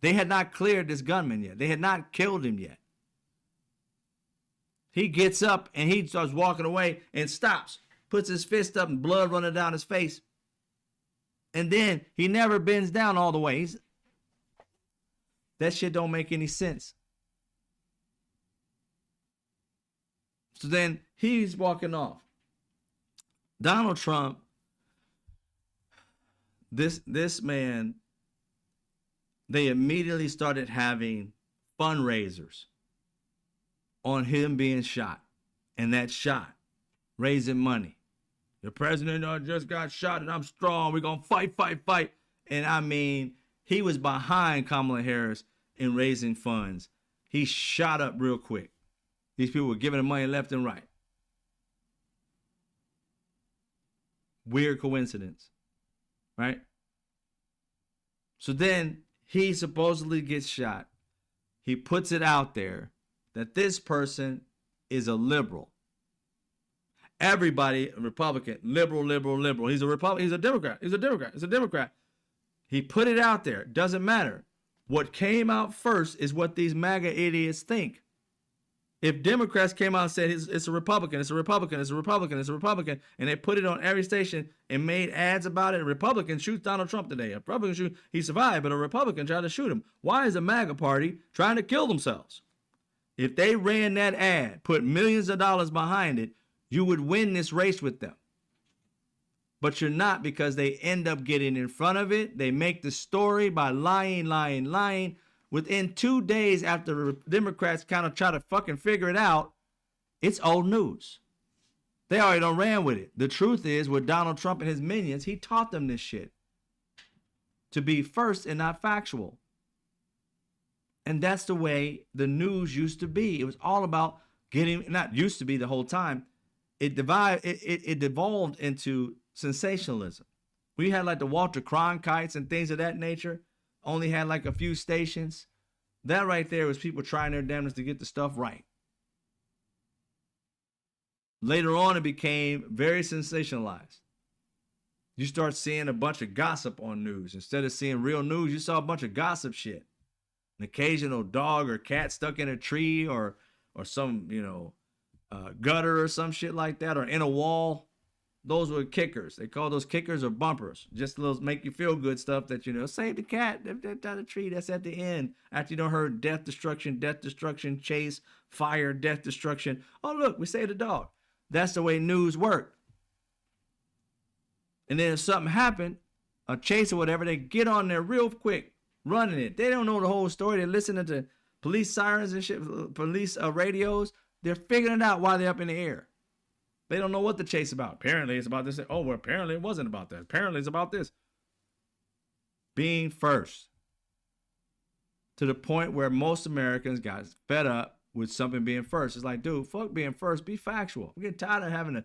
They had not cleared this gunman yet. They had not killed him yet. He gets up and he starts walking away and stops, puts his fist up and blood running down his face. And then he never bends down all the way. That shit don't make any sense. So then he's walking off. Donald Trump, this man, they immediately started having fundraisers on him being shot, and that shot, raising money. The president just got shot and I'm strong. We're going to fight, fight, fight. And I mean, he was behind Kamala Harris in raising funds. He shot up real quick. These people were giving him money left and right. Weird coincidence, right? So then he supposedly gets shot. He puts it out there that this person is a liberal. Everybody, a Republican, liberal. He's a Republican. He's a Democrat. He's a Democrat. He put it out there. Doesn't matter. What came out first is what these MAGA idiots think. If Democrats came out and said it's a Republican, and they put it on every station and made ads about it, a Republican shoots Donald Trump today. A Republican he survived, but a Republican tried to shoot him. Why is the MAGA party trying to kill themselves? If they ran that ad, put millions of dollars behind it, you would win this race with them. But you're not, because they end up getting in front of it. They make the story by lying. Within 2 days after the Democrats kind of try to fucking figure it out, it's old news. They already done ran with it. The truth is, with Donald Trump and his minions, he taught them this shit. To be first and not factual. And that's the way the news used to be. It was all about getting, not used to be the whole time. It devolved into sensationalism. We had like the Walter Cronkites and things of that nature. Only had like a few stations. That right there was people trying their damnedest to get the stuff right. Later on, it became very sensationalized. You start seeing a bunch of gossip on news. Instead of seeing real news, you saw a bunch of gossip shit. An occasional dog or cat stuck in a tree or some, gutter or some shit like that, or in a wall. Those were kickers. They call those kickers or bumpers. Just a little make you feel good stuff that, save the cat, that's down the tree, that's at the end. After you heard death, destruction, chase, fire, death, destruction. Oh, look, we saved the dog. That's the way news worked. And then if something happened, a chase or whatever, they get on there real quick, running it. They don't know the whole story. They're listening to police sirens and shit, police radios. They're figuring it out while they're up in the air. They don't know what the chase about. Apparently it's about this. Oh, well, apparently it wasn't about that. Apparently it's about this. Being first. To the point where most Americans got fed up with something being first. It's like, dude, fuck being first. Be factual. I'm getting tired of having to.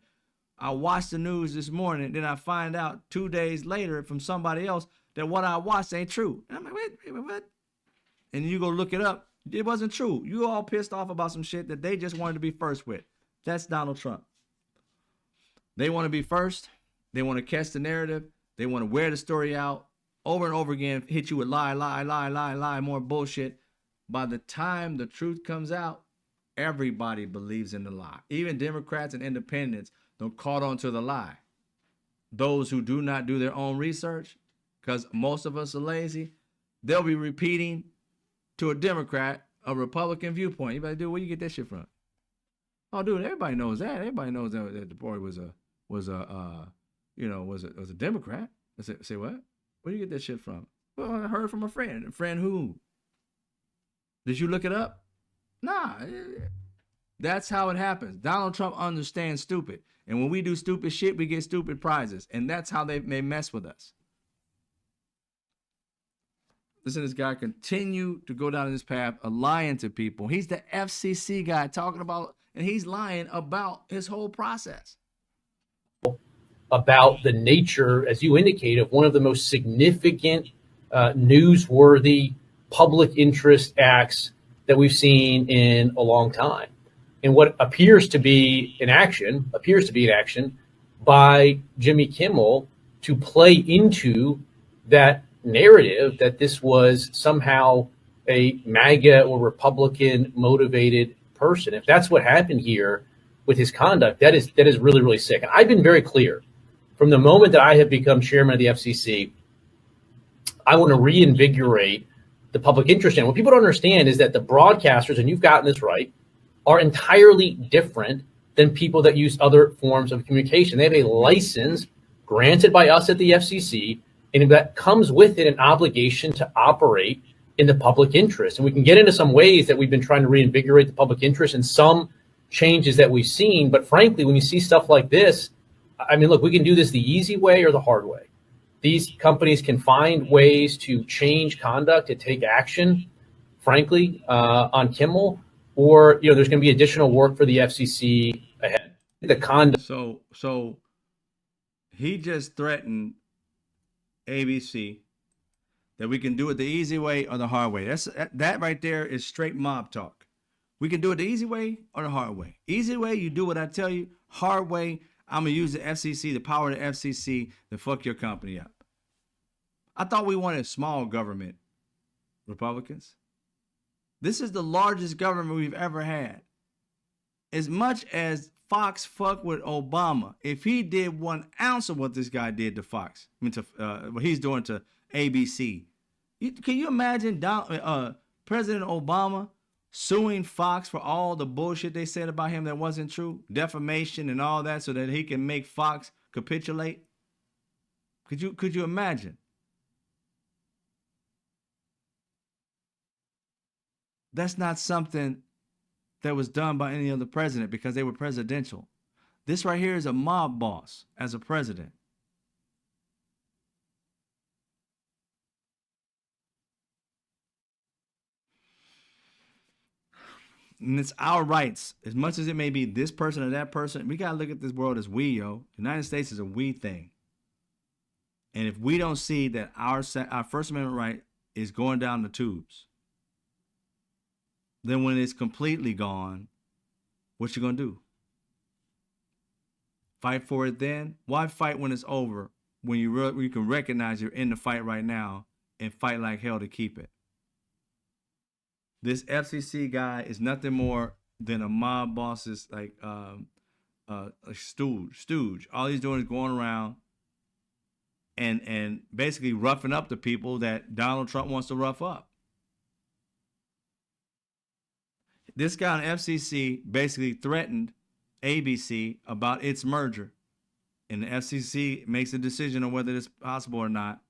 I watched the news this morning. Then I find out 2 days later from somebody else that what I watched ain't true. And I'm like, wait, what? And you go look it up. It wasn't true. You all pissed off about some shit that they just wanted to be first with. That's Donald Trump. They want to be first. They want to catch the narrative. They want to wear the story out over and over again, hit you with lie, more bullshit. By the time the truth comes out, everybody believes in the lie. Even Democrats and independents don't caught on to the lie. Those who do not do their own research, because most of us are lazy, they'll be repeating to a Democrat a Republican viewpoint. You better, dude, where you get that shit from? Oh, dude, everybody knows that. Everybody knows that the boy was a Democrat. I say what? Where do you get that shit from? Well, I heard from a friend. A friend who? Did you look it up? Nah. That's how it happens. Donald Trump understands stupid. And when we do stupid shit, we get stupid prizes. And that's how they mess with us. Listen, this guy continue to go down this path of lying to people. He's the FCC guy talking about, and he's lying about his whole process. About the nature, as you indicate, of one of the most significant, newsworthy public interest acts that we've seen in a long time. And what appears to be an action by Jimmy Kimmel to play into that narrative that this was somehow a MAGA or Republican motivated person. If that's what happened here with his conduct, that is really, really sick. And I've been very clear from the moment that I have become chairman of the FCC. I want to reinvigorate the public interest. And what people don't understand is that the broadcasters, and you've gotten this right, are entirely different than people that use other forms of communication. They have a license granted by us at the FCC, and that comes with it an obligation to operate in the public interest. And we can get into some ways that we've been trying to reinvigorate the public interest and some changes that we've seen. But frankly, when you see stuff like this, I mean, look, we can do this the easy way or the hard way. These companies can find ways to change conduct, to take action, frankly, on Kimmel, or there's going to be additional work for the FCC ahead. The conduct. So he just threatened ABC that we can do it the easy way or the hard way. That right there is straight mob talk. We can do it the easy way or the hard way. Easy way, you do what I tell you. Hard way, I'm going to use the FCC, the power of the FCC to fuck your company up. I thought we wanted small government, Republicans. This is the largest government we've ever had. As much as Fox fucked with Obama, if he did 1 ounce of what this guy did to Fox, what he's doing to ABC, can you imagine President Obama suing Fox for all the bullshit they said about him that wasn't true, defamation and all that, so that he can make Fox capitulate? Could you imagine? That's not something that was done by any other president because they were presidential. This right here is a mob boss as a president. And it's our rights. As much as it may be this person or that person, we got to look at this world as we, yo. The United States is a we thing. And if we don't see that our First Amendment right is going down the tubes, then when it's completely gone, what you going to do? Fight for it then? Why fight when it's over when you can recognize you're in the fight right now and fight like hell to keep it? This FCC guy is nothing more than a mob boss's stooge. All he's doing is going around and basically roughing up the people that Donald Trump wants to rough up. This guy on FCC basically threatened ABC about its merger, and the FCC makes a decision on whether it's possible or not,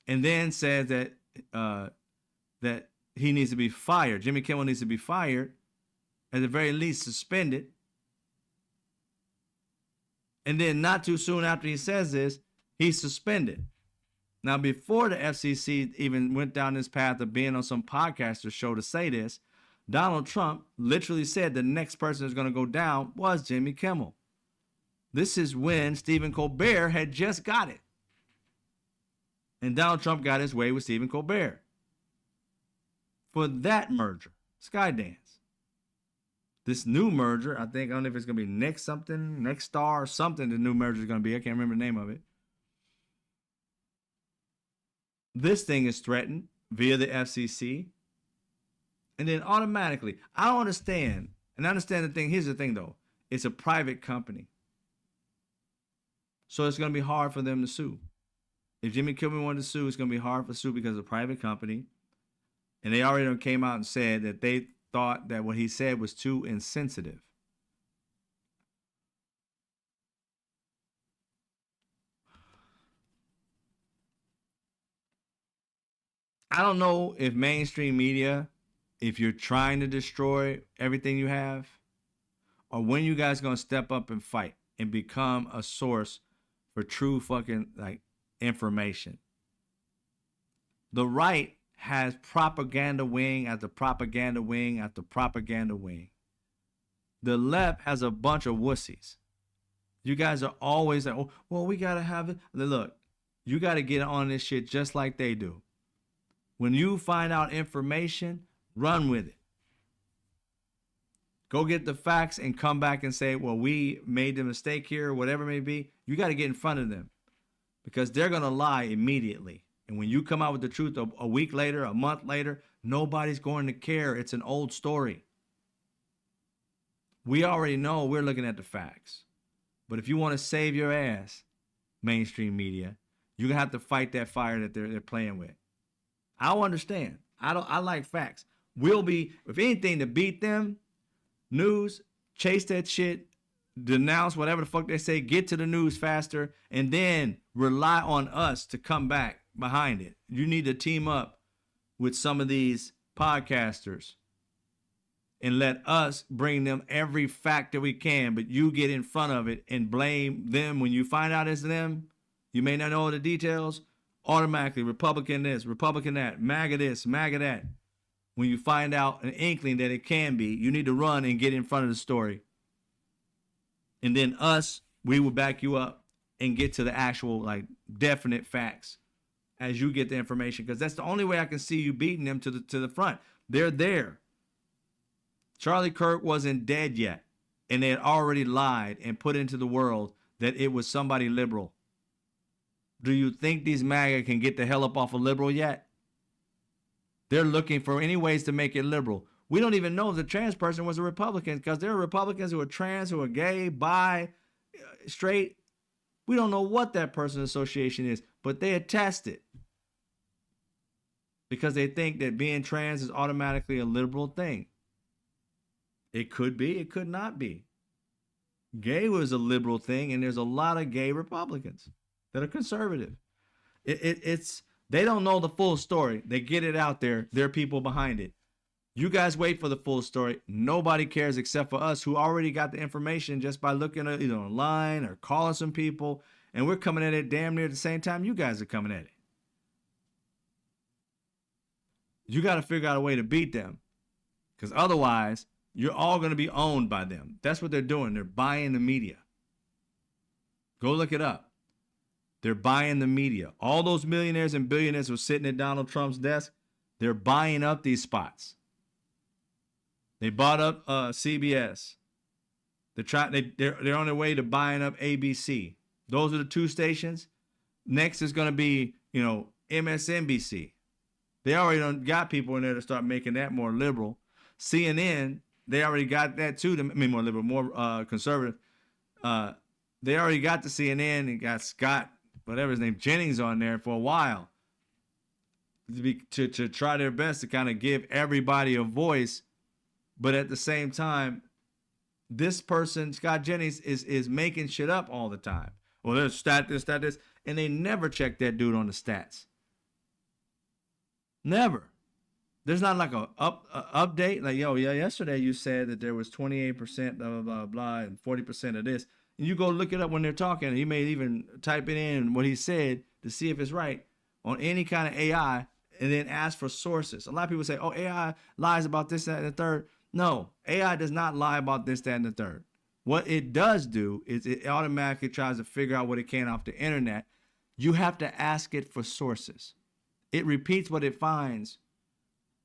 and then says that that he needs to be fired. Jimmy Kimmel needs to be fired, at the very least suspended. And then not too soon after he says this, he's suspended. Now, before the FCC even went down this path of being on some podcaster show to say this, Donald Trump literally said the next person that's going to go down was Jimmy Kimmel. This is when Stephen Colbert had just got it. And Donald Trump got his way with Stephen Colbert for that merger, Skydance. This new merger, I don't know if it's going to be Next Star or something the new merger is going to be. I can't remember the name of it. This thing is threatened via the FCC. And then automatically, I don't understand. And I understand the thing. Here's the thing, though. It's a private company. So it's going to be hard for them to sue. If Jimmy Kimmel wanted to sue, it's going to be hard for sue because it's a private company. And they already came out and said that they thought that what he said was too insensitive. I don't know if mainstream media, if you're trying to destroy everything you have, or when you guys gonna step up and fight and become a source for true fucking like information? The right has propaganda wing after propaganda wing after propaganda wing. The left has a bunch of wussies. You guys are always like, oh, well, we gotta have it. Look, you gotta get on this shit just like they do. When you find out information, run with it. Go get the facts and come back and say, well, we made the mistake here, or whatever it may be. You got to get in front of them because they're going to lie immediately. And when you come out with the truth a week later, a month later, nobody's going to care. It's an old story. We already know we're looking at the facts. But if you want to save your ass, mainstream media, you're going to have to fight that fire that they're playing with. I don't understand. I like facts. We'll be, if anything, to beat them, news, chase that shit, denounce whatever the fuck they say, get to the news faster, and then rely on us to come back behind it. You need to team up with some of these podcasters and let us bring them every fact that we can, but you get in front of it and blame them. When you find out it's them, you may not know the details, automatically Republican this, Republican that, MAGA this, MAGA that. When you find out an inkling that it can be, you need to run and get in front of the story. And then us, we will back you up and get to the actual like definite facts as you get the information, because that's the only way I can see you beating them to the front. They're there. Charlie Kirk wasn't dead yet, and they had already lied and put into the world that it was somebody liberal. Do you think these MAGA can get the hell up off a liberal yet? They're looking for any ways to make it liberal. We don't even know if the trans person was a Republican, because there are Republicans who are trans, who are gay, bi, straight. We don't know what that person's association is, but they attest it because they think that being trans is automatically a liberal thing. It could be, it could not be. Gay was a liberal thing, and there's a lot of gay Republicans that are conservative. It's they don't know the full story. They get it out there. There are people behind it. You guys wait for the full story. Nobody cares except for us, who already got the information just by looking at it either online or calling some people. And we're coming at it damn near the same time you guys are coming at it. You got to figure out a way to beat them, because otherwise you're all going to be owned by them. That's what they're doing. They're buying the media. Go look it up. They're buying the media. All those millionaires and billionaires who are sitting at Donald Trump's desk, they're buying up these spots. They bought up CBS. They're on their way to buying up ABC. Those are the two stations. Next is going to be, MSNBC. They already done got people in there to start making that more liberal. CNN, they already got that too. More liberal, more conservative. They already got the CNN and got Scott, whatever his name, Jennings on there for a while to try their best to kind of give everybody a voice. But at the same time, this person, Scott Jennings, is making shit up all the time. Well, there's stat this, and they never check that dude on the stats. Never. There's not like a update. Like, yesterday you said that there was 28% blah, blah, blah, blah, and 40% of this. And you go look it up when they're talking. He may even type it in what he said to see if it's right on any kind of AI, and then ask for sources. A lot of people say, oh, AI lies about this, that, and the third. No, AI does not lie about this, that, and the third. What it does do is it automatically tries to figure out what it can off the internet. You have to ask it for sources. It repeats what it finds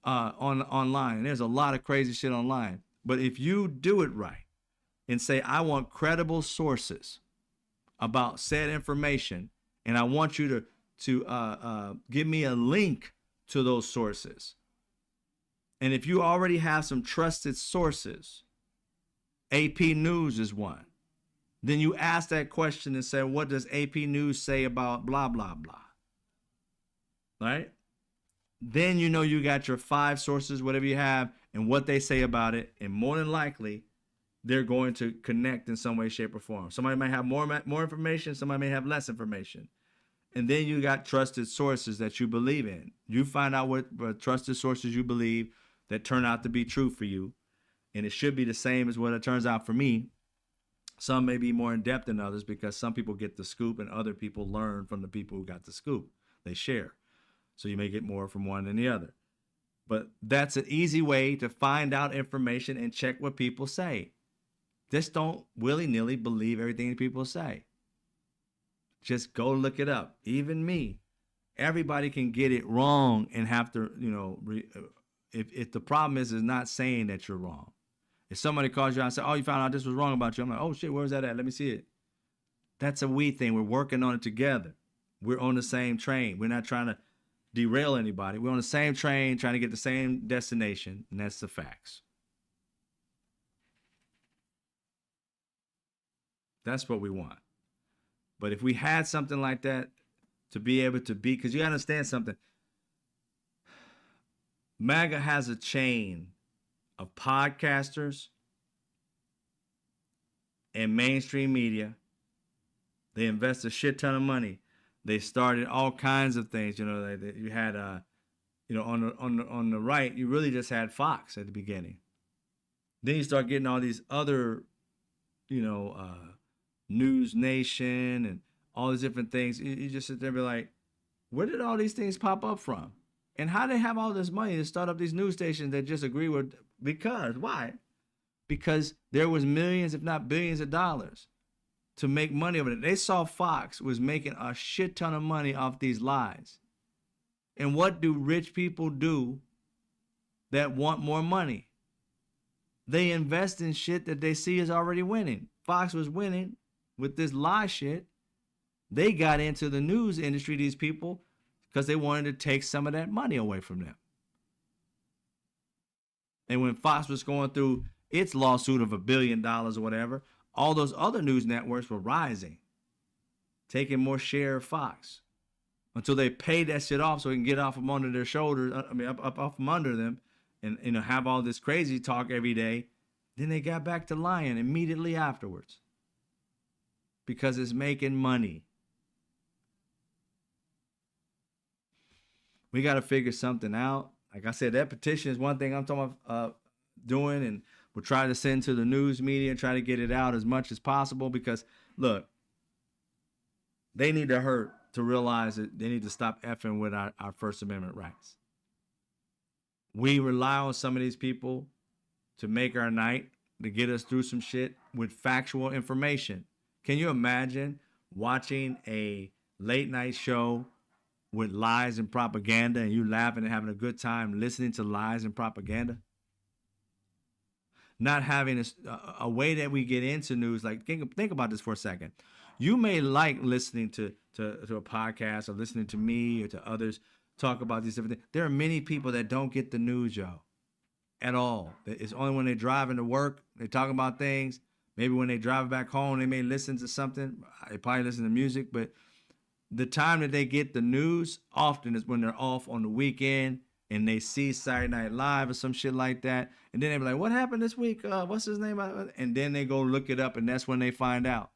online. And there's a lot of crazy shit online. But if you do it right and say, I want credible sources about said information, and I want you to give me a link to those sources. And if you already have some trusted sources, AP News is one. Then you ask that question and say, what does AP News say about blah, blah, blah? Right? Then you got your 5 sources, whatever you have, and what they say about it. And more than likely, they're going to connect in some way, shape, or form. Somebody might have more information. Somebody may have less information. And then you got trusted sources that you believe in. You find out what trusted sources you believe that turn out to be true for you. and it should be the same as what it turns out for me. Some may be more in depth than others because some people get the scoop and other people learn from the people who got the scoop. They share. So you may get more from one than the other. But that's an easy way to find out information and check what people say. Just don't willy-nilly believe everything people say. Just go look it up. Even me. Everybody can get it wrong and have to, if the problem is not saying that you're wrong. If somebody calls you out and says, oh, you found out this was wrong about you, I'm like, oh shit, where's that at? Let me see it. That's a we thing. We're working on it together. We're on the same train. We're not trying to derail anybody. We're on the same train trying to get the same destination, and that's the facts. That's what we want. But if we had something like that to be able to be, because you understand something, MAGA has a chain of podcasters and mainstream media. They invest a shit ton of money. They started all kinds of things. You had, on the right, you really just had Fox at the beginning. Then you start getting all these other, News Nation and all these different things. You just sit there and be like, where did all these things pop up from? And how do they have all this money to start up these news stations that just agree with? Because, why? Because there was millions, if not billions of dollars to make money over it. They saw Fox was making a shit ton of money off these lies. And what do rich people do that want more money? They invest in shit that they see is already winning. Fox was winning with this lie shit. They got into the news industry, these people, because they wanted to take some of that money away from them. And when Fox was going through its lawsuit of $1 billion or whatever, all those other news networks were rising, taking more share of Fox until they paid that shit off so it can get off from under their shoulders, up from under them, and have all this crazy talk every day. Then they got back to lying immediately afterwards because it's making money. We got to figure something out. Like I said, that petition is one thing I'm talking about doing, and we'll try to send to the news media and try to get it out as much as possible because, look, they need to hurt to realize that they need to stop effing with our First Amendment rights. We rely on some of these people to make our night, to get us through some shit with factual information. Can you imagine watching a late night show with lies and propaganda and you laughing and having a good time listening to lies and propaganda? Not having a way that we get into news. Like, think about this for a second. You may like listening to a podcast or listening to me or to others talk about these different things. There are many people that don't get the news, y'all, at all. It's only when they're driving to work, they talk about things. Maybe when they drive back home, they may listen to something. They probably listen to music, but the time that they get the news often is when they're off on the weekend and they see Saturday Night Live or some shit like that. And then they be like, what happened this week? What's his name? And then they go look it up, and that's when they find out.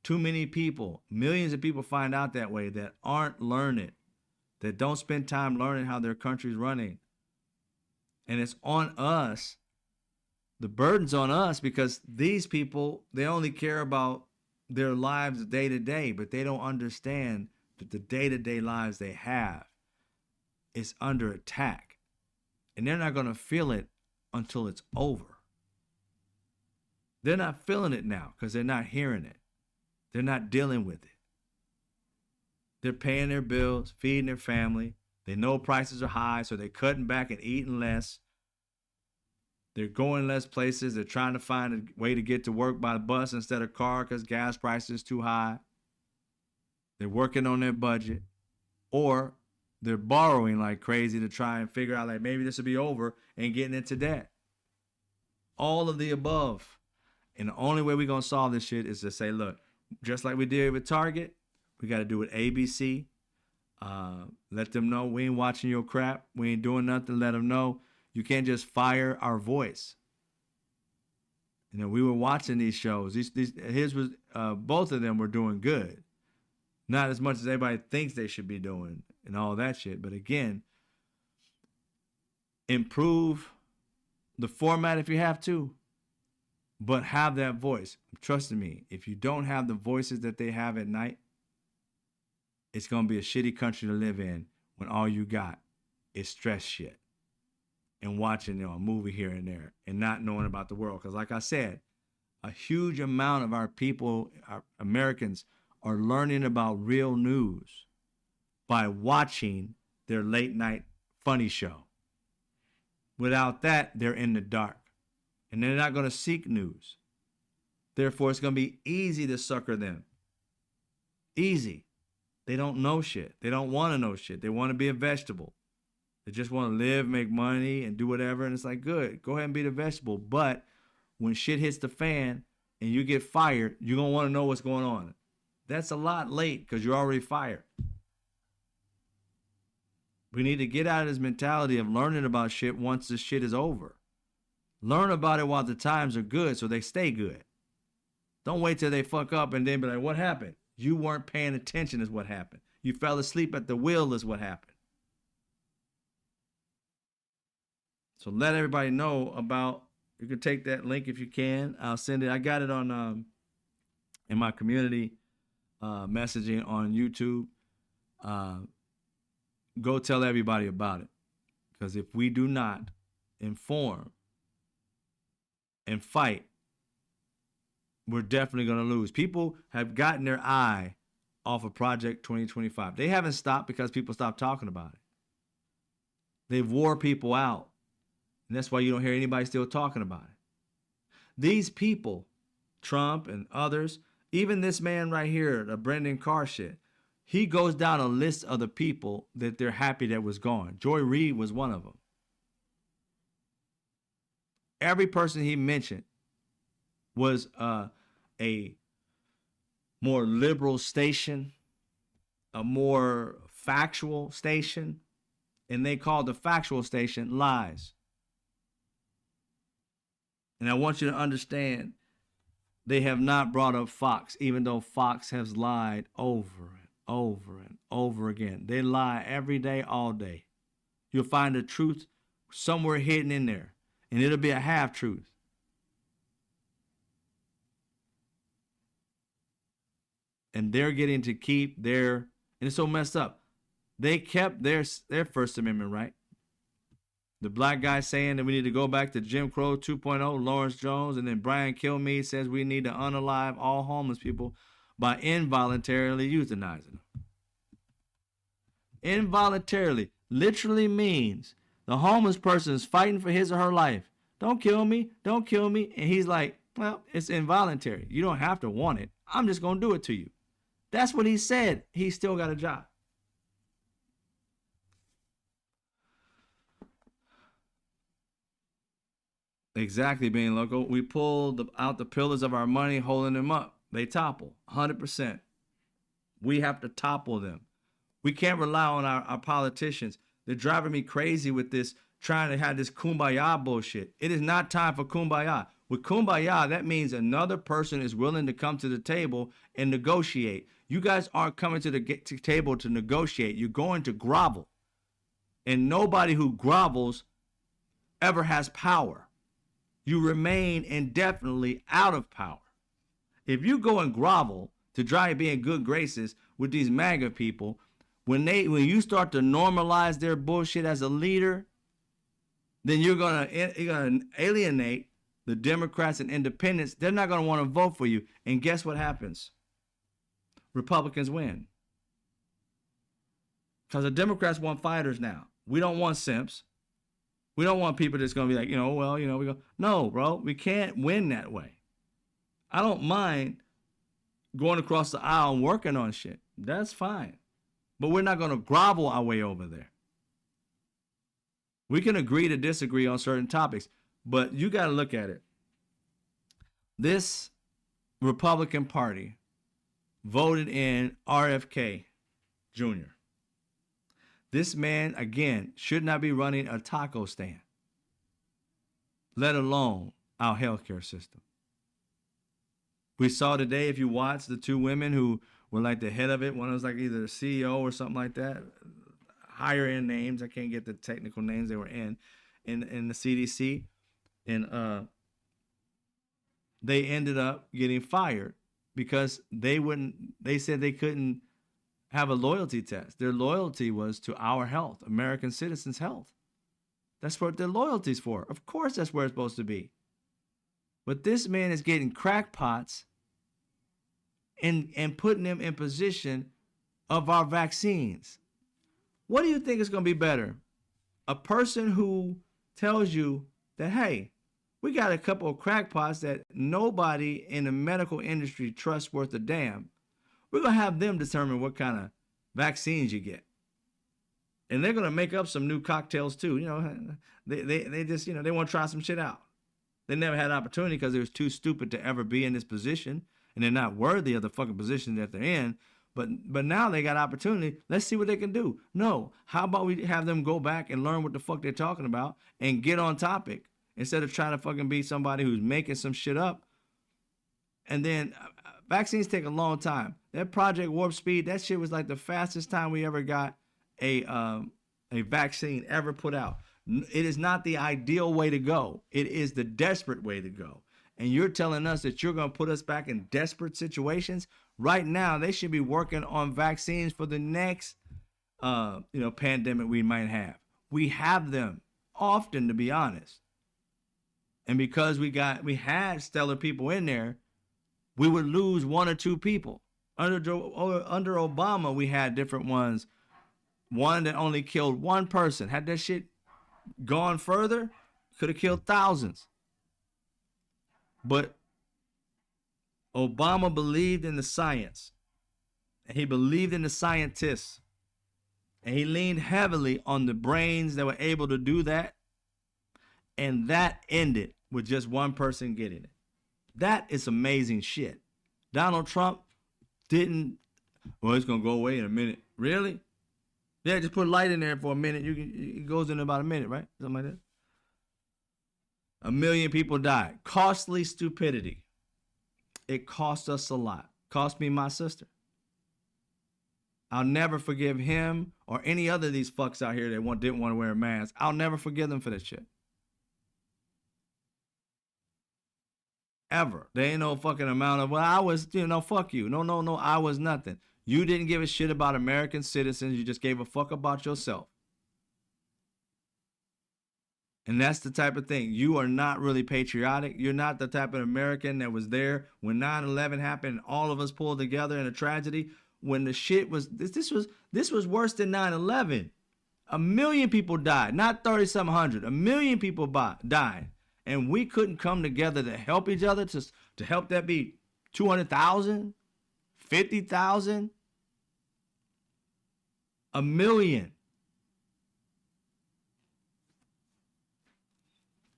Too many people, millions of people find out that way that aren't learning, that don't spend time learning how their country's running. And it's on us. The burden's on us because these people, they only care about their lives day to day, but they don't understand that the day-to-day lives they have is under attack. And they're not going to feel it until it's over. They're not feeling it now because they're not hearing it. They're not dealing with it. They're paying their bills, feeding their family. They know prices are high, so they're cutting back and eating less. They're going less places. They're trying to find a way to get to work by bus instead of car because gas prices too high. They're working on their budget. Or they're borrowing like crazy to try and figure out like maybe this will be over and getting into debt. All of the above. And the only way we're going to solve this shit is to say, look, just like we did with Target, we got to do with ABC. Let them know we ain't watching your crap. We ain't doing nothing. Let them know. You can't just fire our voice. We were watching these shows. His was both of them were doing good, not as much as everybody thinks they should be doing and all that shit. But again, improve the format if you have to, but have that voice. Trust me, if you don't have the voices that they have at night, it's going to be a shitty country to live in when all you got is stress shit and watching, a movie here and there and not knowing about the world. Because, like I said, a huge amount of our people, our Americans, are learning about real news by watching their late night funny show. Without that, they're in the dark and they're not going to seek news. Therefore, it's going to be easy to sucker them. Easy. They don't know shit. They don't want to know shit. They want to be a vegetable. They just want to live, make money, and do whatever. And it's like, good, go ahead and be the vegetable. But when shit hits the fan and you get fired, you're going to want to know what's going on. That's a lot late because you're already fired. We need to get out of this mentality of learning about shit once this shit is over. Learn about it while the times are good so they stay good. Don't wait till they fuck up and then be like, what happened? You weren't paying attention is what happened. You fell asleep at the wheel is what happened. So let everybody know about, you can take that link if you can. I'll send it. I got it on in my community messaging on YouTube. Go tell everybody about it. Because if we do not inform and fight, we're definitely going to lose. People have gotten their eye off of Project 2025. They haven't stopped because people stopped talking about it. They've wore people out. And that's why you don't hear anybody still talking about it. These people, Trump and others, even this man right here, the Brendan Carr shit, he goes down a list of the people that they're happy that was gone. Joy Reid was one of them. Every person he mentioned was a more liberal station, a more factual station, and they called the factual station lies. And I want you to understand, they have not brought up Fox, even though Fox has lied over and over and over again. They lie every day, all day. You'll find the truth somewhere hidden in there, and it'll be a half truth. And they're getting to keep their, and it's so messed up. They kept their First Amendment right. The black guy saying that we need to go back to Jim Crow 2.0, Lawrence Jones, and then Brian Kilmeade says we need to unalive all homeless people by involuntarily euthanizing them. Involuntarily literally means the homeless person is fighting for his or her life. Don't kill me, don't kill me. And he's like, well, it's involuntary. You don't have to want it. I'm just going to do it to you. That's what he said. He still got a job. Exactly, being local. We pull out the pillars of our money, holding them up. They topple 100%. We have to topple them. We can't rely on our politicians. They're driving me crazy with this, trying to have this kumbaya bullshit. It is not time for kumbaya. With kumbaya, that means another person is willing to come to the table and negotiate. You guys aren't coming to the table to negotiate. You're going to grovel. And nobody who grovels ever has power. You remain indefinitely out of power. If you go and grovel to try and be in good graces with these MAGA people, when you start to normalize their bullshit as a leader, then you're gonna alienate the Democrats and independents. They're not gonna want to vote for you. And guess what happens? Republicans win. Because the Democrats want fighters now. We don't want simps. We don't want people that's going to be like, we go, no, bro, we can't win that way. I don't mind going across the aisle and working on shit. That's fine. But we're not going to grovel our way over there. We can agree to disagree on certain topics, but you got to look at it. This Republican Party voted in RFK Jr. This man, again, should not be running a taco stand, let alone our healthcare system. We saw today, if you watch, the two women who were like the head of it. One was like either a CEO or something like that. Higher end names. I can't get the technical names they were in the CDC. and they ended up getting fired because they said they couldn't have a loyalty test. Their loyalty was to our health, American citizens' health. That's what their loyalty's for. Of course, that's where it's supposed to be. But this man is getting crackpots and putting them in position of our vaccines. What do you think is going to be better? A person who tells you that, hey, we got a couple of crackpots that nobody in the medical industry trusts worth a damn. We're going to have them determine what kind of vaccines you get. And they're going to make up some new cocktails too. You know, they just, you know, they want to try some shit out. They never had opportunity because they was too stupid to ever be in this position, and they're not worthy of the fucking position that they're in. But now they got opportunity. Let's see what they can do. No, how about we have them go back and learn what the fuck they're talking about and get on topic instead of trying to fucking be somebody who's making some shit up. And then vaccines take a long time. That Project Warp Speed, that shit was like the fastest time we ever got a vaccine ever put out. It is not the ideal way to go. It is the desperate way to go. And you're telling us that you're going to put us back in desperate situations? Right now, they should be working on vaccines for the next pandemic we might have. We have them often, to be honest. And because we had stellar people in there, we would lose one or two people. Under Obama, we had different ones. One that only killed one person. Had that shit gone further, could have killed thousands. But Obama believed in the science, and he believed in the scientists, and he leaned heavily on the brains that were able to do that, and that ended with just one person getting it. That is amazing shit. Donald Trump didn't, well, it's going to go away in a minute. Really? Yeah, just put light in there for a minute. It goes in about a minute, right? Something like that. 1 million people died. Costly stupidity. It cost us a lot. Cost me my sister. I'll never forgive him or any other of these fucks out here that didn't want to wear a mask. I'll never forgive them for that shit. Ever. There ain't no fucking amount of, well, I was, fuck you. No, I was nothing. You didn't give a shit about American citizens. You just gave a fuck about yourself. And that's the type of thing. You are not really patriotic. You're not the type of American that was there when 9/11 happened and all of us pulled together in a tragedy. When the shit was, this was worse than 9/11. 1 million people died, not 3,700. 1 million people died. And we couldn't come together to help each other, to help that be 200,000, 50,000, 1 million.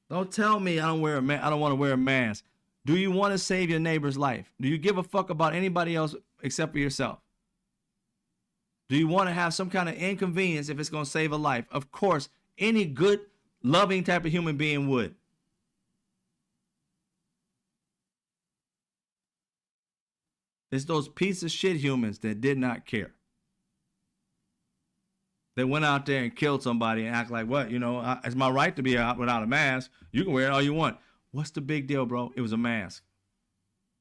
Don't tell me I don't want to wear a mask. Do you want to save your neighbor's life? Do you give a fuck about anybody else except for yourself? Do you want to have some kind of inconvenience if it's going to save a life? Of course, any good, loving type of human being would. It's those piece of shit humans that did not care. They went out there and killed somebody and act like, what? It's my right to be out without a mask. You can wear it all you want. What's the big deal, bro? It was a mask.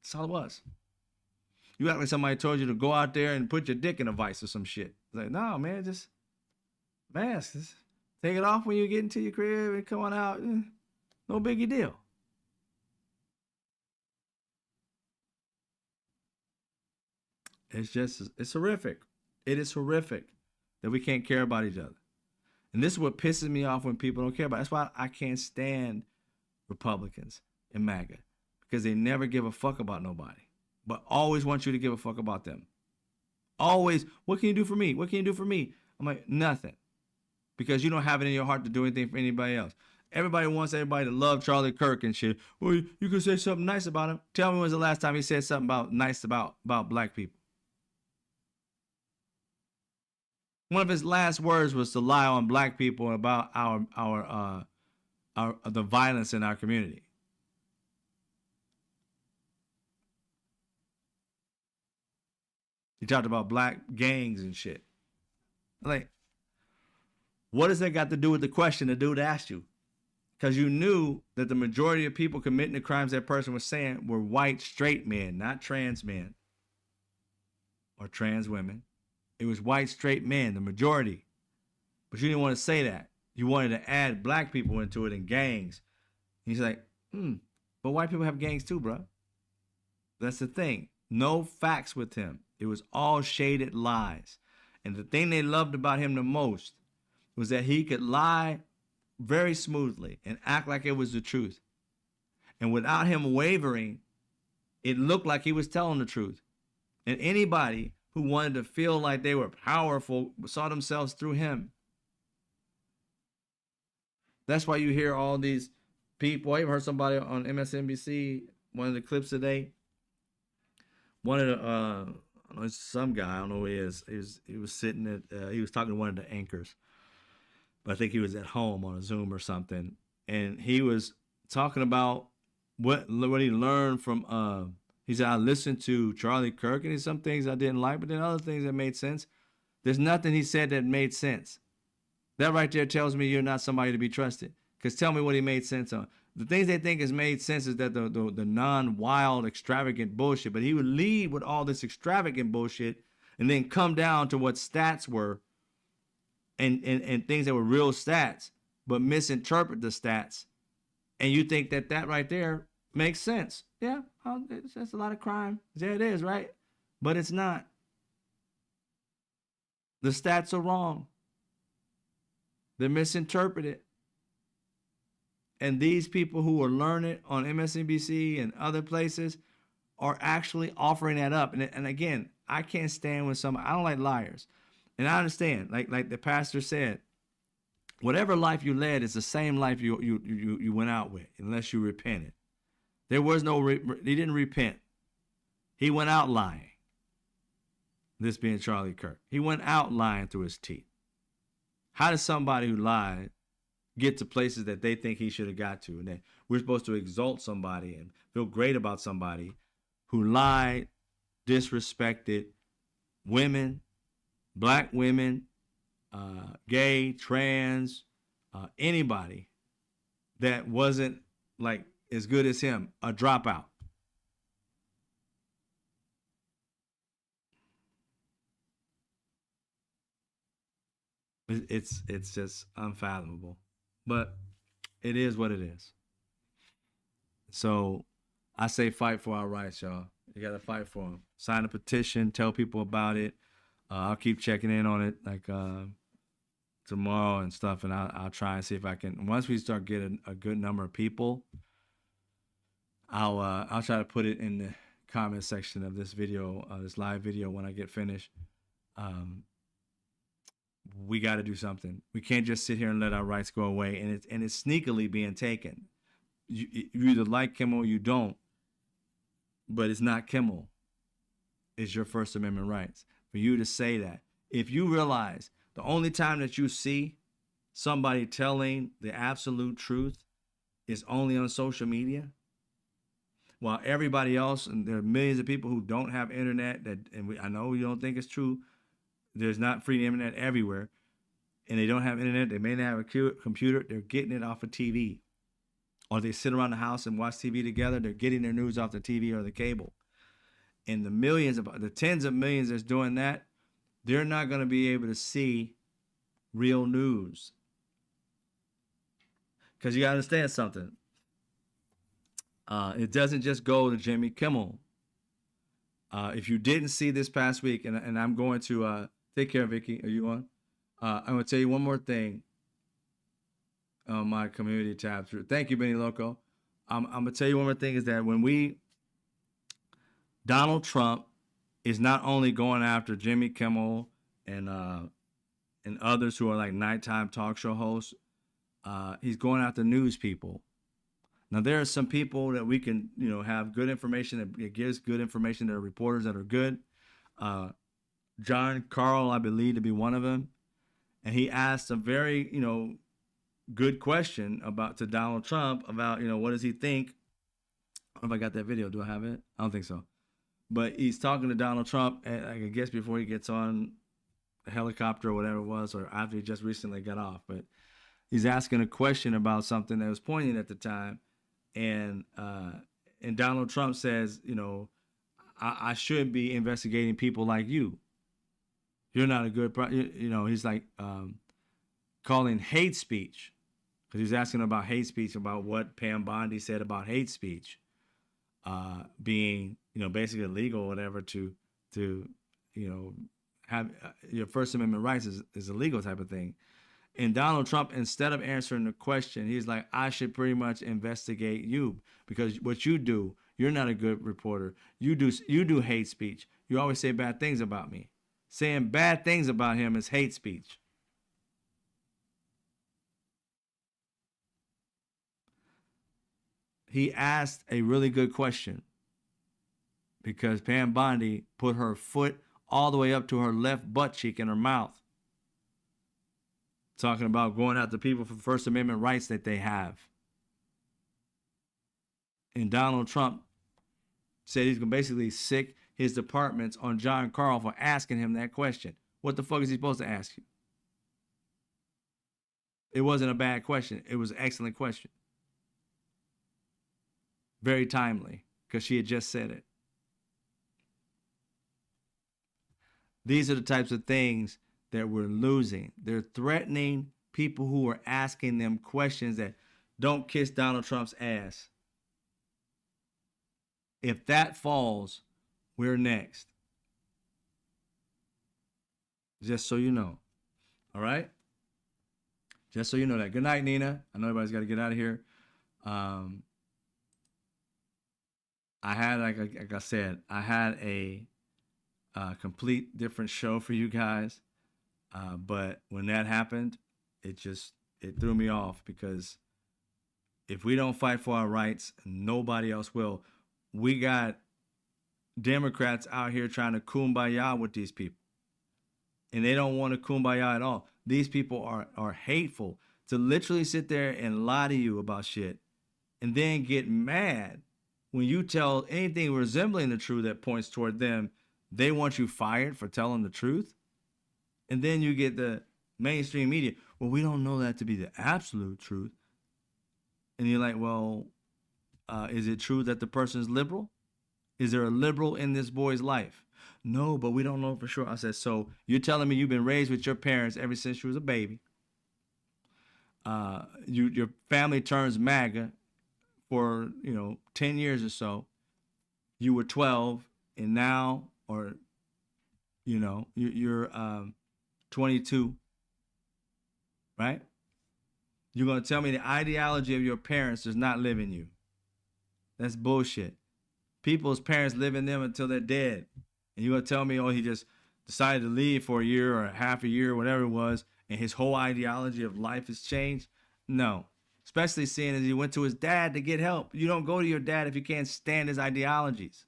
That's all it was. You act like somebody told you to go out there and put your dick in a vice or some shit. Like, no, man, just mask. Just take it off when you get into your crib and come on out. No biggie deal. It's horrific. It is horrific that we can't care about each other. And this is what pisses me off when people don't care about it. That's why I can't stand Republicans and MAGA, because they never give a fuck about nobody, but always want you to give a fuck about them. Always, what can you do for me? What can you do for me? I'm like, nothing. Because you don't have it in your heart to do anything for anybody else. Everybody wants everybody to love Charlie Kirk and shit. Well, you can say something nice about him. Tell me when's the last time he said something nice about black people. One of his last words was to lie on black people about the violence in our community. He talked about black gangs and shit. Like, what does that got to do with the question the dude asked you? because you knew that the majority of people committing the crimes that person was saying were white straight men, not trans men or trans women. It was white straight men, the majority. But you didn't want to say that. You wanted to add black people into it and gangs. And he's like, but white people have gangs too, bro. That's the thing. No facts with him. It was all shaded lies. And the thing they loved about him the most was that he could lie very smoothly and act like it was the truth. And without him wavering, it looked like he was telling the truth. And anybody who wanted to feel like they were powerful saw themselves through him. That's why you hear all these people. I even heard somebody on MSNBC, one of the clips today. One of the, I don't know, it's some guy, I don't know who he is. He was sitting at, he was talking to one of the anchors. But I think he was at home on a Zoom or something. And he was talking about what he learned from, he said, I listened to Charlie Kirk and there's some things I didn't like, but then other things that made sense. There's nothing he said that made sense. That right there tells me you're not somebody to be trusted. Because tell me what he made sense on. The things they think has made sense is that the non-wild, extravagant bullshit. But he would lead with all this extravagant bullshit and then come down to what stats were and things that were real stats, but misinterpret the stats. And you think that right there makes sense. Yeah, that's a lot of crime. Yeah, it is, right? But it's not. The stats are wrong. They're misinterpreted. And these people who are learning on MSNBC and other places are actually offering that up. And again, I can't stand when I don't like liars. And I understand, like the pastor said, whatever life you led is the same life you went out with, unless you repented. There was he didn't repent. He went out lying. This being Charlie Kirk. He went out lying through his teeth. How does somebody who lied get to places that they think he should have got to? And then we're supposed to exalt somebody and feel great about somebody who lied, disrespected women, black women, gay, trans, anybody that wasn't like as good as him, a dropout. It's just unfathomable, but it is what it is. So I say fight for our rights, y'all. You got to fight for them. Sign a petition, tell people about it. I'll keep checking in on it like tomorrow and stuff, and I'll try and see if I can. Once we start getting a good number of people, I'll try to put it in the comment section of this video, this live video when I get finished. We got to do something. We can't just sit here and let our rights go away, and it's sneakily being taken. You either like Kimmel or you don't, but it's not Kimmel. It's your First Amendment rights. For you to say that, if you realize the only time that you see somebody telling the absolute truth is only on social media, while everybody else, and there are millions of people who don't have internet, I know you don't think it's true. There's not free internet everywhere, and they don't have internet. They may not have a computer. They're getting it off of TV, or they sit around the house and watch TV together. They're getting their news off the TV or the cable. And the tens of millions that's doing that, they're not going to be able to see real news. Because you got to understand something. It doesn't just go to Jimmy Kimmel. If you didn't see this past week, and I'm going to take care, Vicky. Are you on? I'm going to tell you one more thing on my community tab. Thank you, Benny Loco. I'm going to tell you one more thing is that Donald Trump is not only going after Jimmy Kimmel and others who are like nighttime talk show hosts, he's going after news people. Now, there are some people that we can, have good information that gives good information. There are reporters that are good. John Carl, I believe, to be one of them. And he asked a very, good question to Donald Trump about, what does he think? I don't know if I got that video. Do I have it? I don't think so. But he's talking to Donald Trump, I guess before he gets on a helicopter or whatever it was, or after he just recently got off. But He's asking a question about something that was poignant at the time, and Donald Trump says, I should be investigating people like you. You're not a good, he's like calling hate speech, because he's asking about hate speech, about what Pam Bondi said about hate speech being, basically illegal or whatever to, have your First Amendment rights is illegal type of thing. And Donald Trump, instead of answering the question, he's like, I should pretty much investigate you, because what you do, you're not a good reporter. You do hate speech. You always say bad things about me. Saying bad things about him is hate speech. He asked a really good question because Pam Bondi put her foot all the way up to her left butt cheek in her mouth, talking about going after people for First Amendment rights that they have. And Donald Trump said he's going to basically sick his departments on John Carl for asking him that question. What the fuck is he supposed to ask you? It wasn't a bad question. It was an excellent question. Very timely, because she had just said it. These are the types of things that we're losing. They're threatening people who are asking them questions that don't kiss Donald Trump's ass. If that falls, we're next. Just so you know. All right? Just so you know that. Good night, Nina. I know everybody's got to get out of here. I had, like I said, I had a complete different show for you guys. But when that happened, it threw me off, because if we don't fight for our rights, nobody else will. We got Democrats out here trying to kumbaya with these people, and they don't want to kumbaya at all. These people are hateful to literally sit there and lie to you about shit, and then get mad when you tell anything resembling the truth that points toward them. They want you fired for telling the truth. And then you get the mainstream media. Well, we don't know that to be the absolute truth. And you're like, well, is it true that the person is liberal? Is there a liberal in this boy's life? No, but we don't know for sure. I said, so you're telling me you've been raised with your parents ever since you was a baby. Your family turns MAGA for 10 years or so. You were 12, and now, or you're 22, right? You're gonna tell me the ideology of your parents does not live in you? That's bullshit. People's parents live in them until they're dead, and you're gonna tell me, oh, he just decided to leave for a year or half a year, or whatever it was, and his whole ideology of life has changed? No. Especially seeing as he went to his dad to get help. You don't go to your dad if you can't stand his ideologies.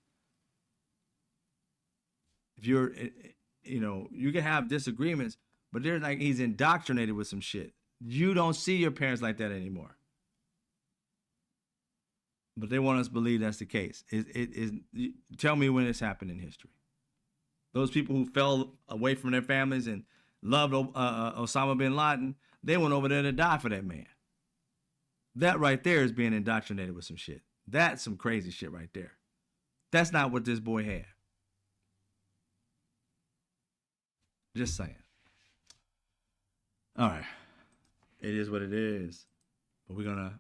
If you're, you can have disagreements, but they're like, he's indoctrinated with some shit. You don't see your parents like that anymore. But they want us to believe that's the case. Tell me when it's happened in history. Those people who fell away from their families and loved Osama bin Laden, they went over there to die for that man. That right there is being indoctrinated with some shit. That's some crazy shit right there. That's not what this boy had. Just saying. All right. It is what it is. But we're going to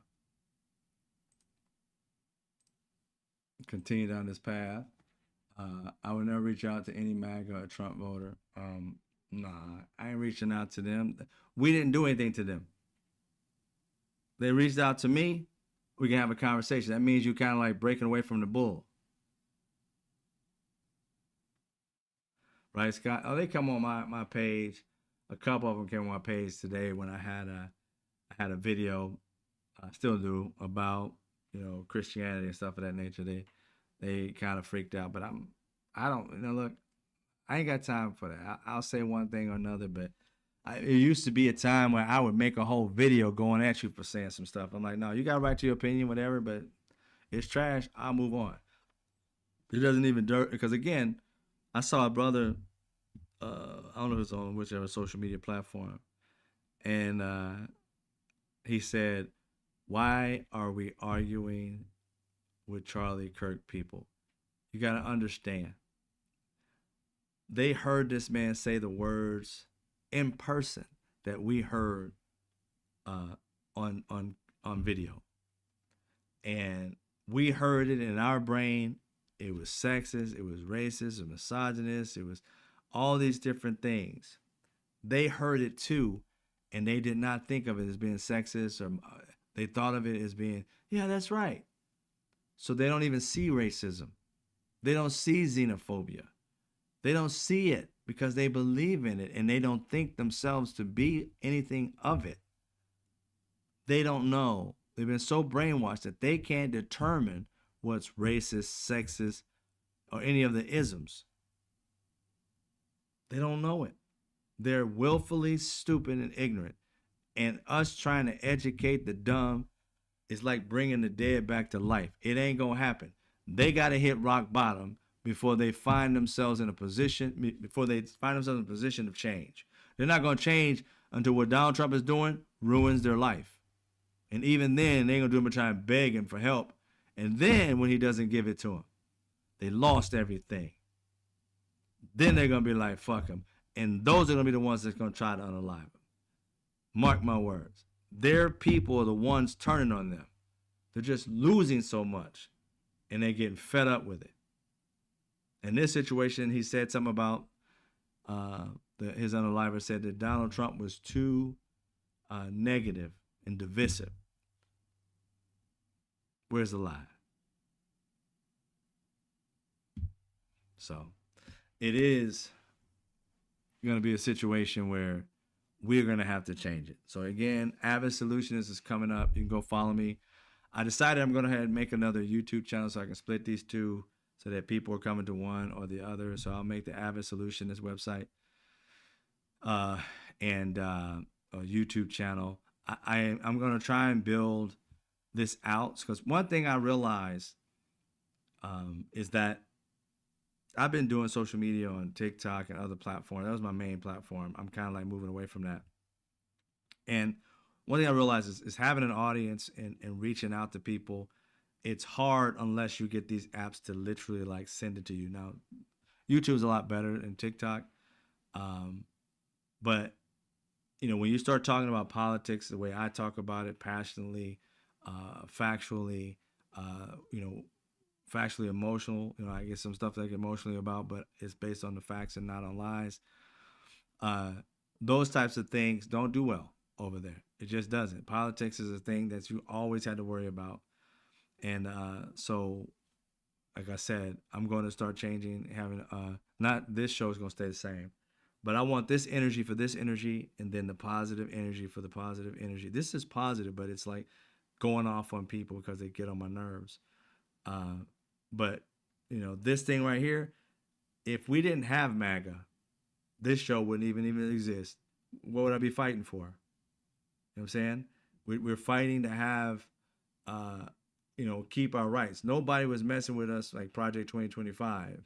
continue down this path. I would never reach out to any MAGA or Trump voter. Nah, I ain't reaching out to them. We didn't do anything to them. They reached out to me. We can have a conversation. That means you kind of like breaking away from the bull. Right, Scott? Oh, they come on my page. A couple of them came on my page today when I had a video. I still do, about Christianity and stuff of that nature. They kind of freaked out, but I don't look. I ain't got time for that. I'll say one thing or another, but it used to be a time where I would make a whole video going at you for saying some stuff. I'm like, no, you got a right to your opinion, whatever, but it's trash. I'll move on. It doesn't even dirt, because again, I saw a brother. I don't know if it's on whichever social media platform, and He said, "Why are we arguing with Charlie Kirk people? You got to understand. They heard this man say the words in person that we heard uh, on video, and we heard it in our brain. It was sexist, it was racist, it was misogynist, it was all these different things. They heard it too, and they did not think of it as being sexist, or they thought of it as being, yeah, that's right. So they don't even see racism. They don't see xenophobia. They don't see it because they believe in it and they don't think themselves to be anything of it. They don't know. They've been so brainwashed that they can't determine what's racist, sexist, or any of the isms. They don't know it. They're willfully stupid and ignorant. And us trying to educate the dumb is like bringing the dead back to life. It ain't going to happen. They got to hit rock bottom before they find themselves in a position of change. They're not going to change until what Donald Trump is doing ruins their life. And even then, they ain't going to do him try and beg him for help. And then when he doesn't give it to them, they lost everything. Then they're going to be like, fuck him. And those are going to be the ones that's going to try to unalive him. Mark my words. Their people are the ones turning on them. They're just losing so much. And they're getting fed up with it. In this situation, he said something about his unaliver said that Donald Trump was too negative and divisive. Where's the lie? So it is going to be a situation where we're going to have to change it. So again, Avid Solutions is coming up. You can go follow me. I decided I'm going to head and make another YouTube channel so I can split these two so that people are coming to one or the other. So I'll make the Avid Solution this website and a YouTube channel. I'm going to try and build this out because one thing I realized is that I've been doing social media on TikTok and other platforms. That was my main platform. I'm kind of like moving away from that. And one thing I realized is having an audience and reaching out to people, it's hard unless you get these apps to literally like send it to you. Now, YouTube's a lot better than TikTok. But, you know, when you start talking about politics the way I talk about it, passionately, factually, you know, factually emotional, you know, I get some stuff that I get emotionally about, but it's based on the facts and not on lies. Those types of things don't do well over there. It just doesn't. Politics is a thing that you always had to worry about. And so, like I said, I'm going to start changing, having, not this show is going to stay the same, but I want this energy for this energy and then the positive energy for the positive energy. This is positive, but it's like going off on people because they get on my nerves. But, you know, this thing right here, if we didn't have MAGA, this show wouldn't even exist. What would I be fighting for? You know what I'm saying? We're fighting to have, you know, keep our rights. Nobody was messing with us like Project 2025.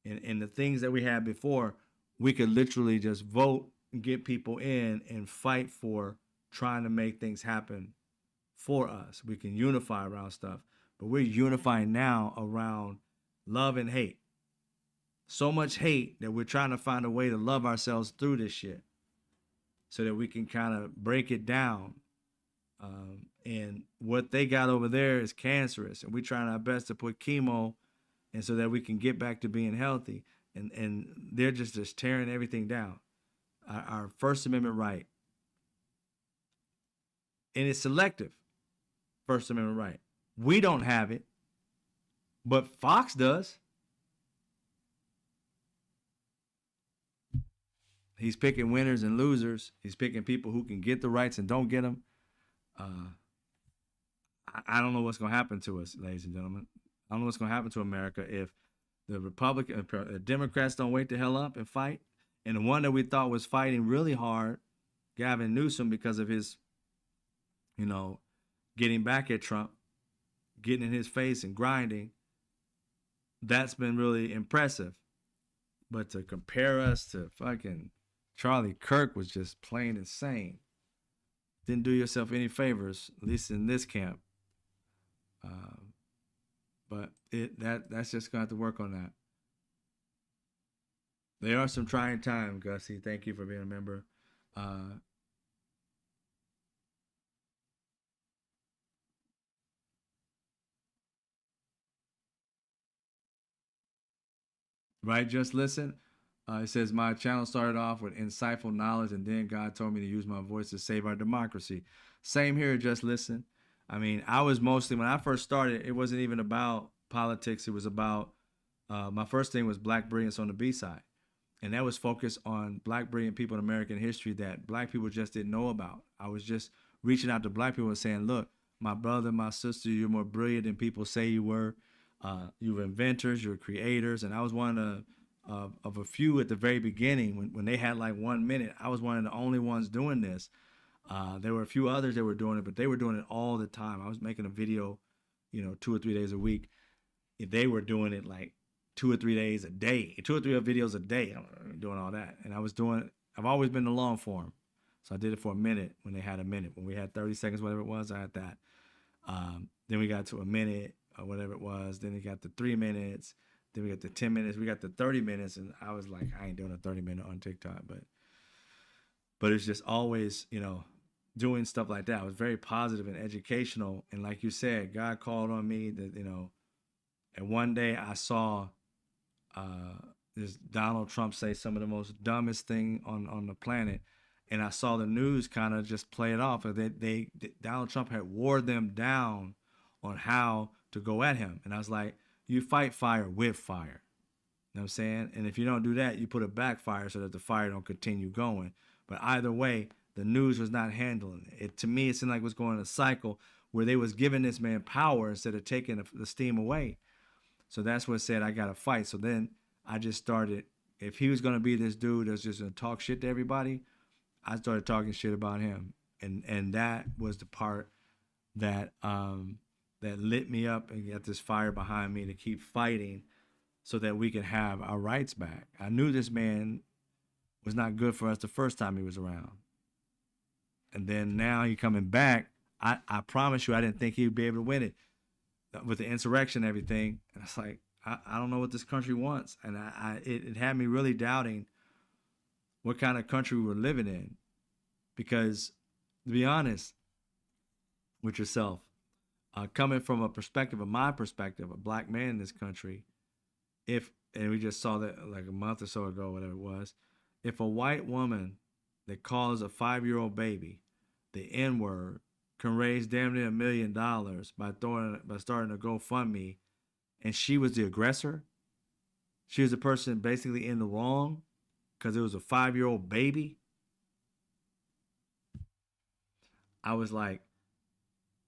And the things that we had before, we could literally just vote and get people in and fight for trying to make things happen for us. We can unify around stuff. But we're unifying now around love and hate. So much hate that we're trying to find a way to love ourselves through this shit so that we can kind of break it down. And what they got over there is cancerous. And we're trying our best to put chemo and so that we can get back to being healthy. And they're just tearing everything down. Our First Amendment right. And it's selective. First Amendment right. We don't have it, but Fox does. He's picking winners and losers. He's picking people who can get the rights and don't get them. I don't know what's going to happen to us, ladies and gentlemen. I don't know what's going to happen to America if the Democrats don't wake the hell up and fight. And the one that we thought was fighting really hard, Gavin Newsom, because of his, you know, getting back at Trump, getting in his face and grinding, that's been really impressive. But to compare us to fucking Charlie Kirk was just plain insane. didn't do yourself any favors, at least in this camp. Uh, but that's just gonna have to work on that. There are some trying times, Gussie. Thank you for being a member. Uh, right, just listen. It says my channel started off with insightful knowledge, and then God told me to use my voice to save our democracy. Same here. Just listen. I mean, I was mostly when I first started. It wasn't even about politics. It was about my first thing was Black Brilliance on the B side, and that was focused on Black brilliant people in American history that Black people just didn't know about. I was just reaching out to Black people and saying, "Look, my brother, my sister, you're more brilliant than people say you were. You're inventors, you're creators." And I was one of a few at the very beginning when they had like 1 minute. I was one of the only ones doing this. There were a few others that were doing it, but they were doing it all the time. I was making a video, 2 or 3 days a week. They were doing it like 2 or 3 days a day, 2 or 3 videos a day. I'm doing all that, and I've always been the long form, so I did it for a minute when they had a minute. When we had 30 seconds, whatever it was, I had that. Then we got to a minute or whatever it was. Then we got to 3 minutes. Then we got to 10 minutes. We got to 30 minutes, and I was like, I ain't doing a 30 minute on TikTok, but it's just always, doing stuff like that. I was very positive and educational, and like you said, God called on me that and one day I saw uh, this Donald Trump say some of the most dumbest thing on the planet, and I saw the news kind of just play it off. Donald Trump had wore them down on how to go at him, and I was like, you fight fire with fire. You know what I'm saying? And if you don't do that, you put a backfire so that the fire don't continue going. But either way, the news was not handling it. To me, it seemed like it was going in a cycle where they was giving this man power instead of taking the steam away. So that's what said I got to fight. So then I just started. If he was gonna be this dude that's just gonna talk shit to everybody, I started talking shit about him, and that was the part that that lit me up and got this fire behind me to keep fighting so that we could have our rights back. I knew this man was not good for us the first time he was around, and then now he coming back. I promise you, I didn't think he'd be able to win it with the insurrection and everything. And it's like, I don't know what this country wants. And it had me really doubting what kind of country we were living in. Because to be honest with yourself, coming from a perspective of my perspective, a black man in this country, and we just saw that like a month or so ago, whatever it was, if a white woman that calls a 5-year-old baby the N word can raise damn near $1 million by starting a GoFundMe, and she was the aggressor. She was the person basically in the wrong because it was a 5-year-old baby. I was like,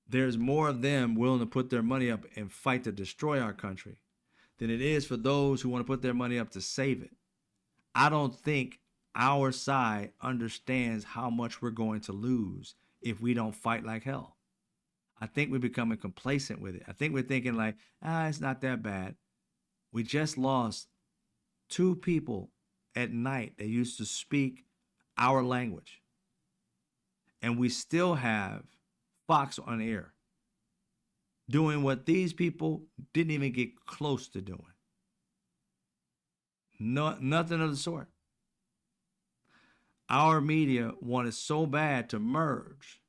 there's more of them willing to put their money up and fight to destroy our country than it is for those who want to put their money up to save it. I don't think our side understands how much we're going to lose if we don't fight like hell. I think we're becoming complacent with it. I think we're thinking like, it's not that bad. We just lost 2 people at night that used to speak our language. And we still have Fox on air doing what these people didn't even get close to doing. No, nothing of the sort. Our media wanted so bad to merge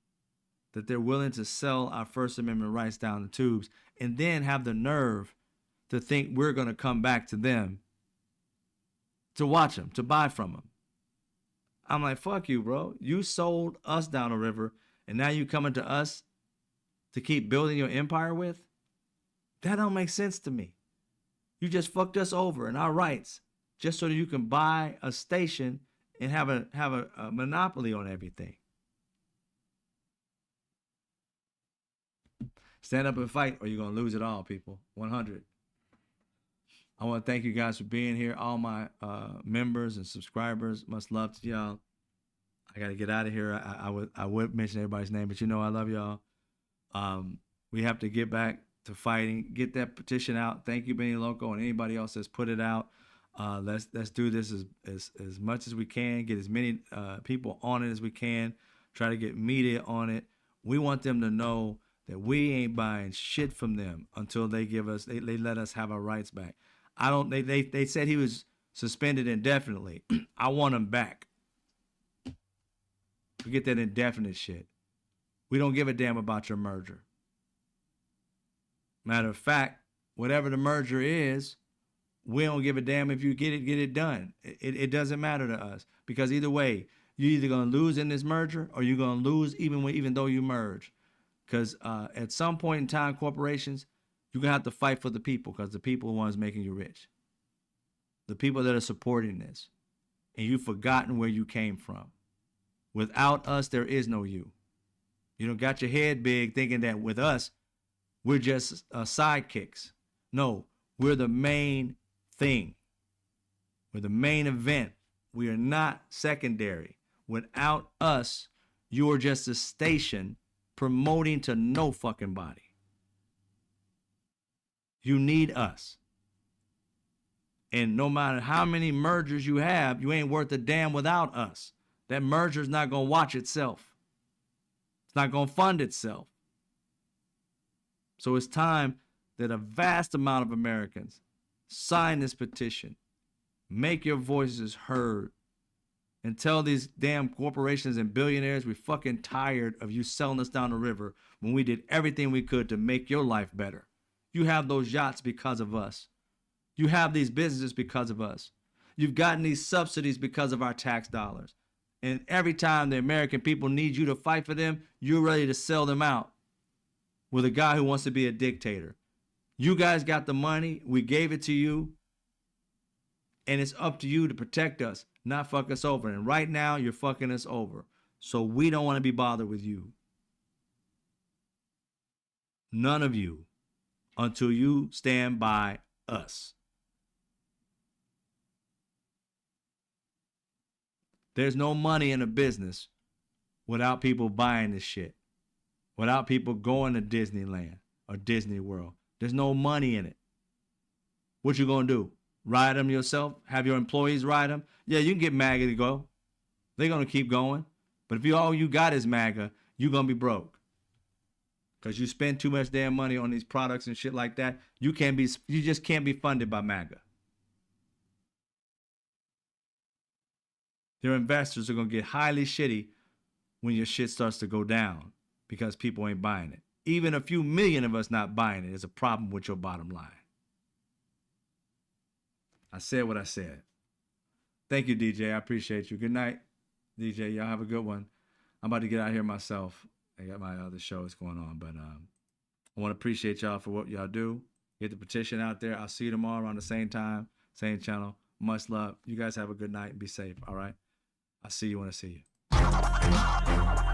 that they're willing to sell our First Amendment rights down the tubes and then have the nerve to think we're going to come back to them to watch them, to buy from them. I'm like, fuck you, bro. You sold us down the river, and now you coming to us to keep building your empire with? That don't make sense to me. You just fucked us over in our rights just so that you can buy a station and have a monopoly on everything. Stand up and fight, or you're gonna lose it all, people. 100. I want to thank you guys for being here, all my members and subscribers. Much love to y'all. I got to get out of here. I would mention everybody's name, but I love y'all. We have to get back to fighting. Get that petition out. Thank you, Benny Loco, and anybody else that's put it out. Let's do this as much as we can. Get as many people on it as we can try to get media on it. We want them to know that we ain't buying shit from them until they give us, they let us have our rights back. I don't, they said he was suspended indefinitely. I want him back. Forget that indefinite shit. We don't give a damn about your merger. Matter of fact, whatever the merger is, we don't give a damn if you get it done. It doesn't matter to us, because either way, you're either going to lose in this merger or you're going to lose even though you merge. Because at some point in time, corporations, you're going to have to fight for the people, because the people are the ones making you rich. The people that are supporting this. And you've forgotten where you came from. Without us, there is no you. You don't got your head big thinking that with us, we're just sidekicks. No, we're the main thing. We're the main event. We are not secondary. Without us, you are just a station promoting to no fucking body. You need us. And no matter how many mergers you have, you ain't worth a damn without us. That merger's not going to watch itself. It's not going to fund itself. So it's time that a vast amount of Americans sign this petition, make your voices heard, and tell these damn corporations and billionaires we're fucking tired of you selling us down the river when we did everything we could to make your life better. You have those yachts because of us. You have these businesses because of us. You've gotten these subsidies because of our tax dollars. And every time the American people need you to fight for them, you're ready to sell them out with a guy who wants to be a dictator. You guys got the money. We gave it to you. And it's up to you to protect us, not fuck us over. And right now, you're fucking us over. So we don't want to be bothered with you. None of you, until you stand by us. There's no money in a business without people buying this shit. Without people going to Disneyland or Disney World. There's no money in it. What you gonna do? Ride them yourself? Have your employees ride them? Yeah, you can get MAGA to go. They're gonna keep going. But if all you got is MAGA, you're gonna be broke. Because you spend too much damn money on these products and shit like that. You just can't be funded by MAGA. Your investors are gonna get highly shitty when your shit starts to go down because people ain't buying it. Even a few million of us not buying it is a problem with your bottom line. I said what I said. Thank you, DJ. I appreciate you. Good night, DJ. Y'all have a good one. I'm about to get out here myself. I got my other shows going on, but I want to appreciate y'all for what y'all do. Get the petition out there. I'll see you tomorrow around the same time, same channel. Much love. You guys have a good night and be safe, all right? I'll see you when I see you.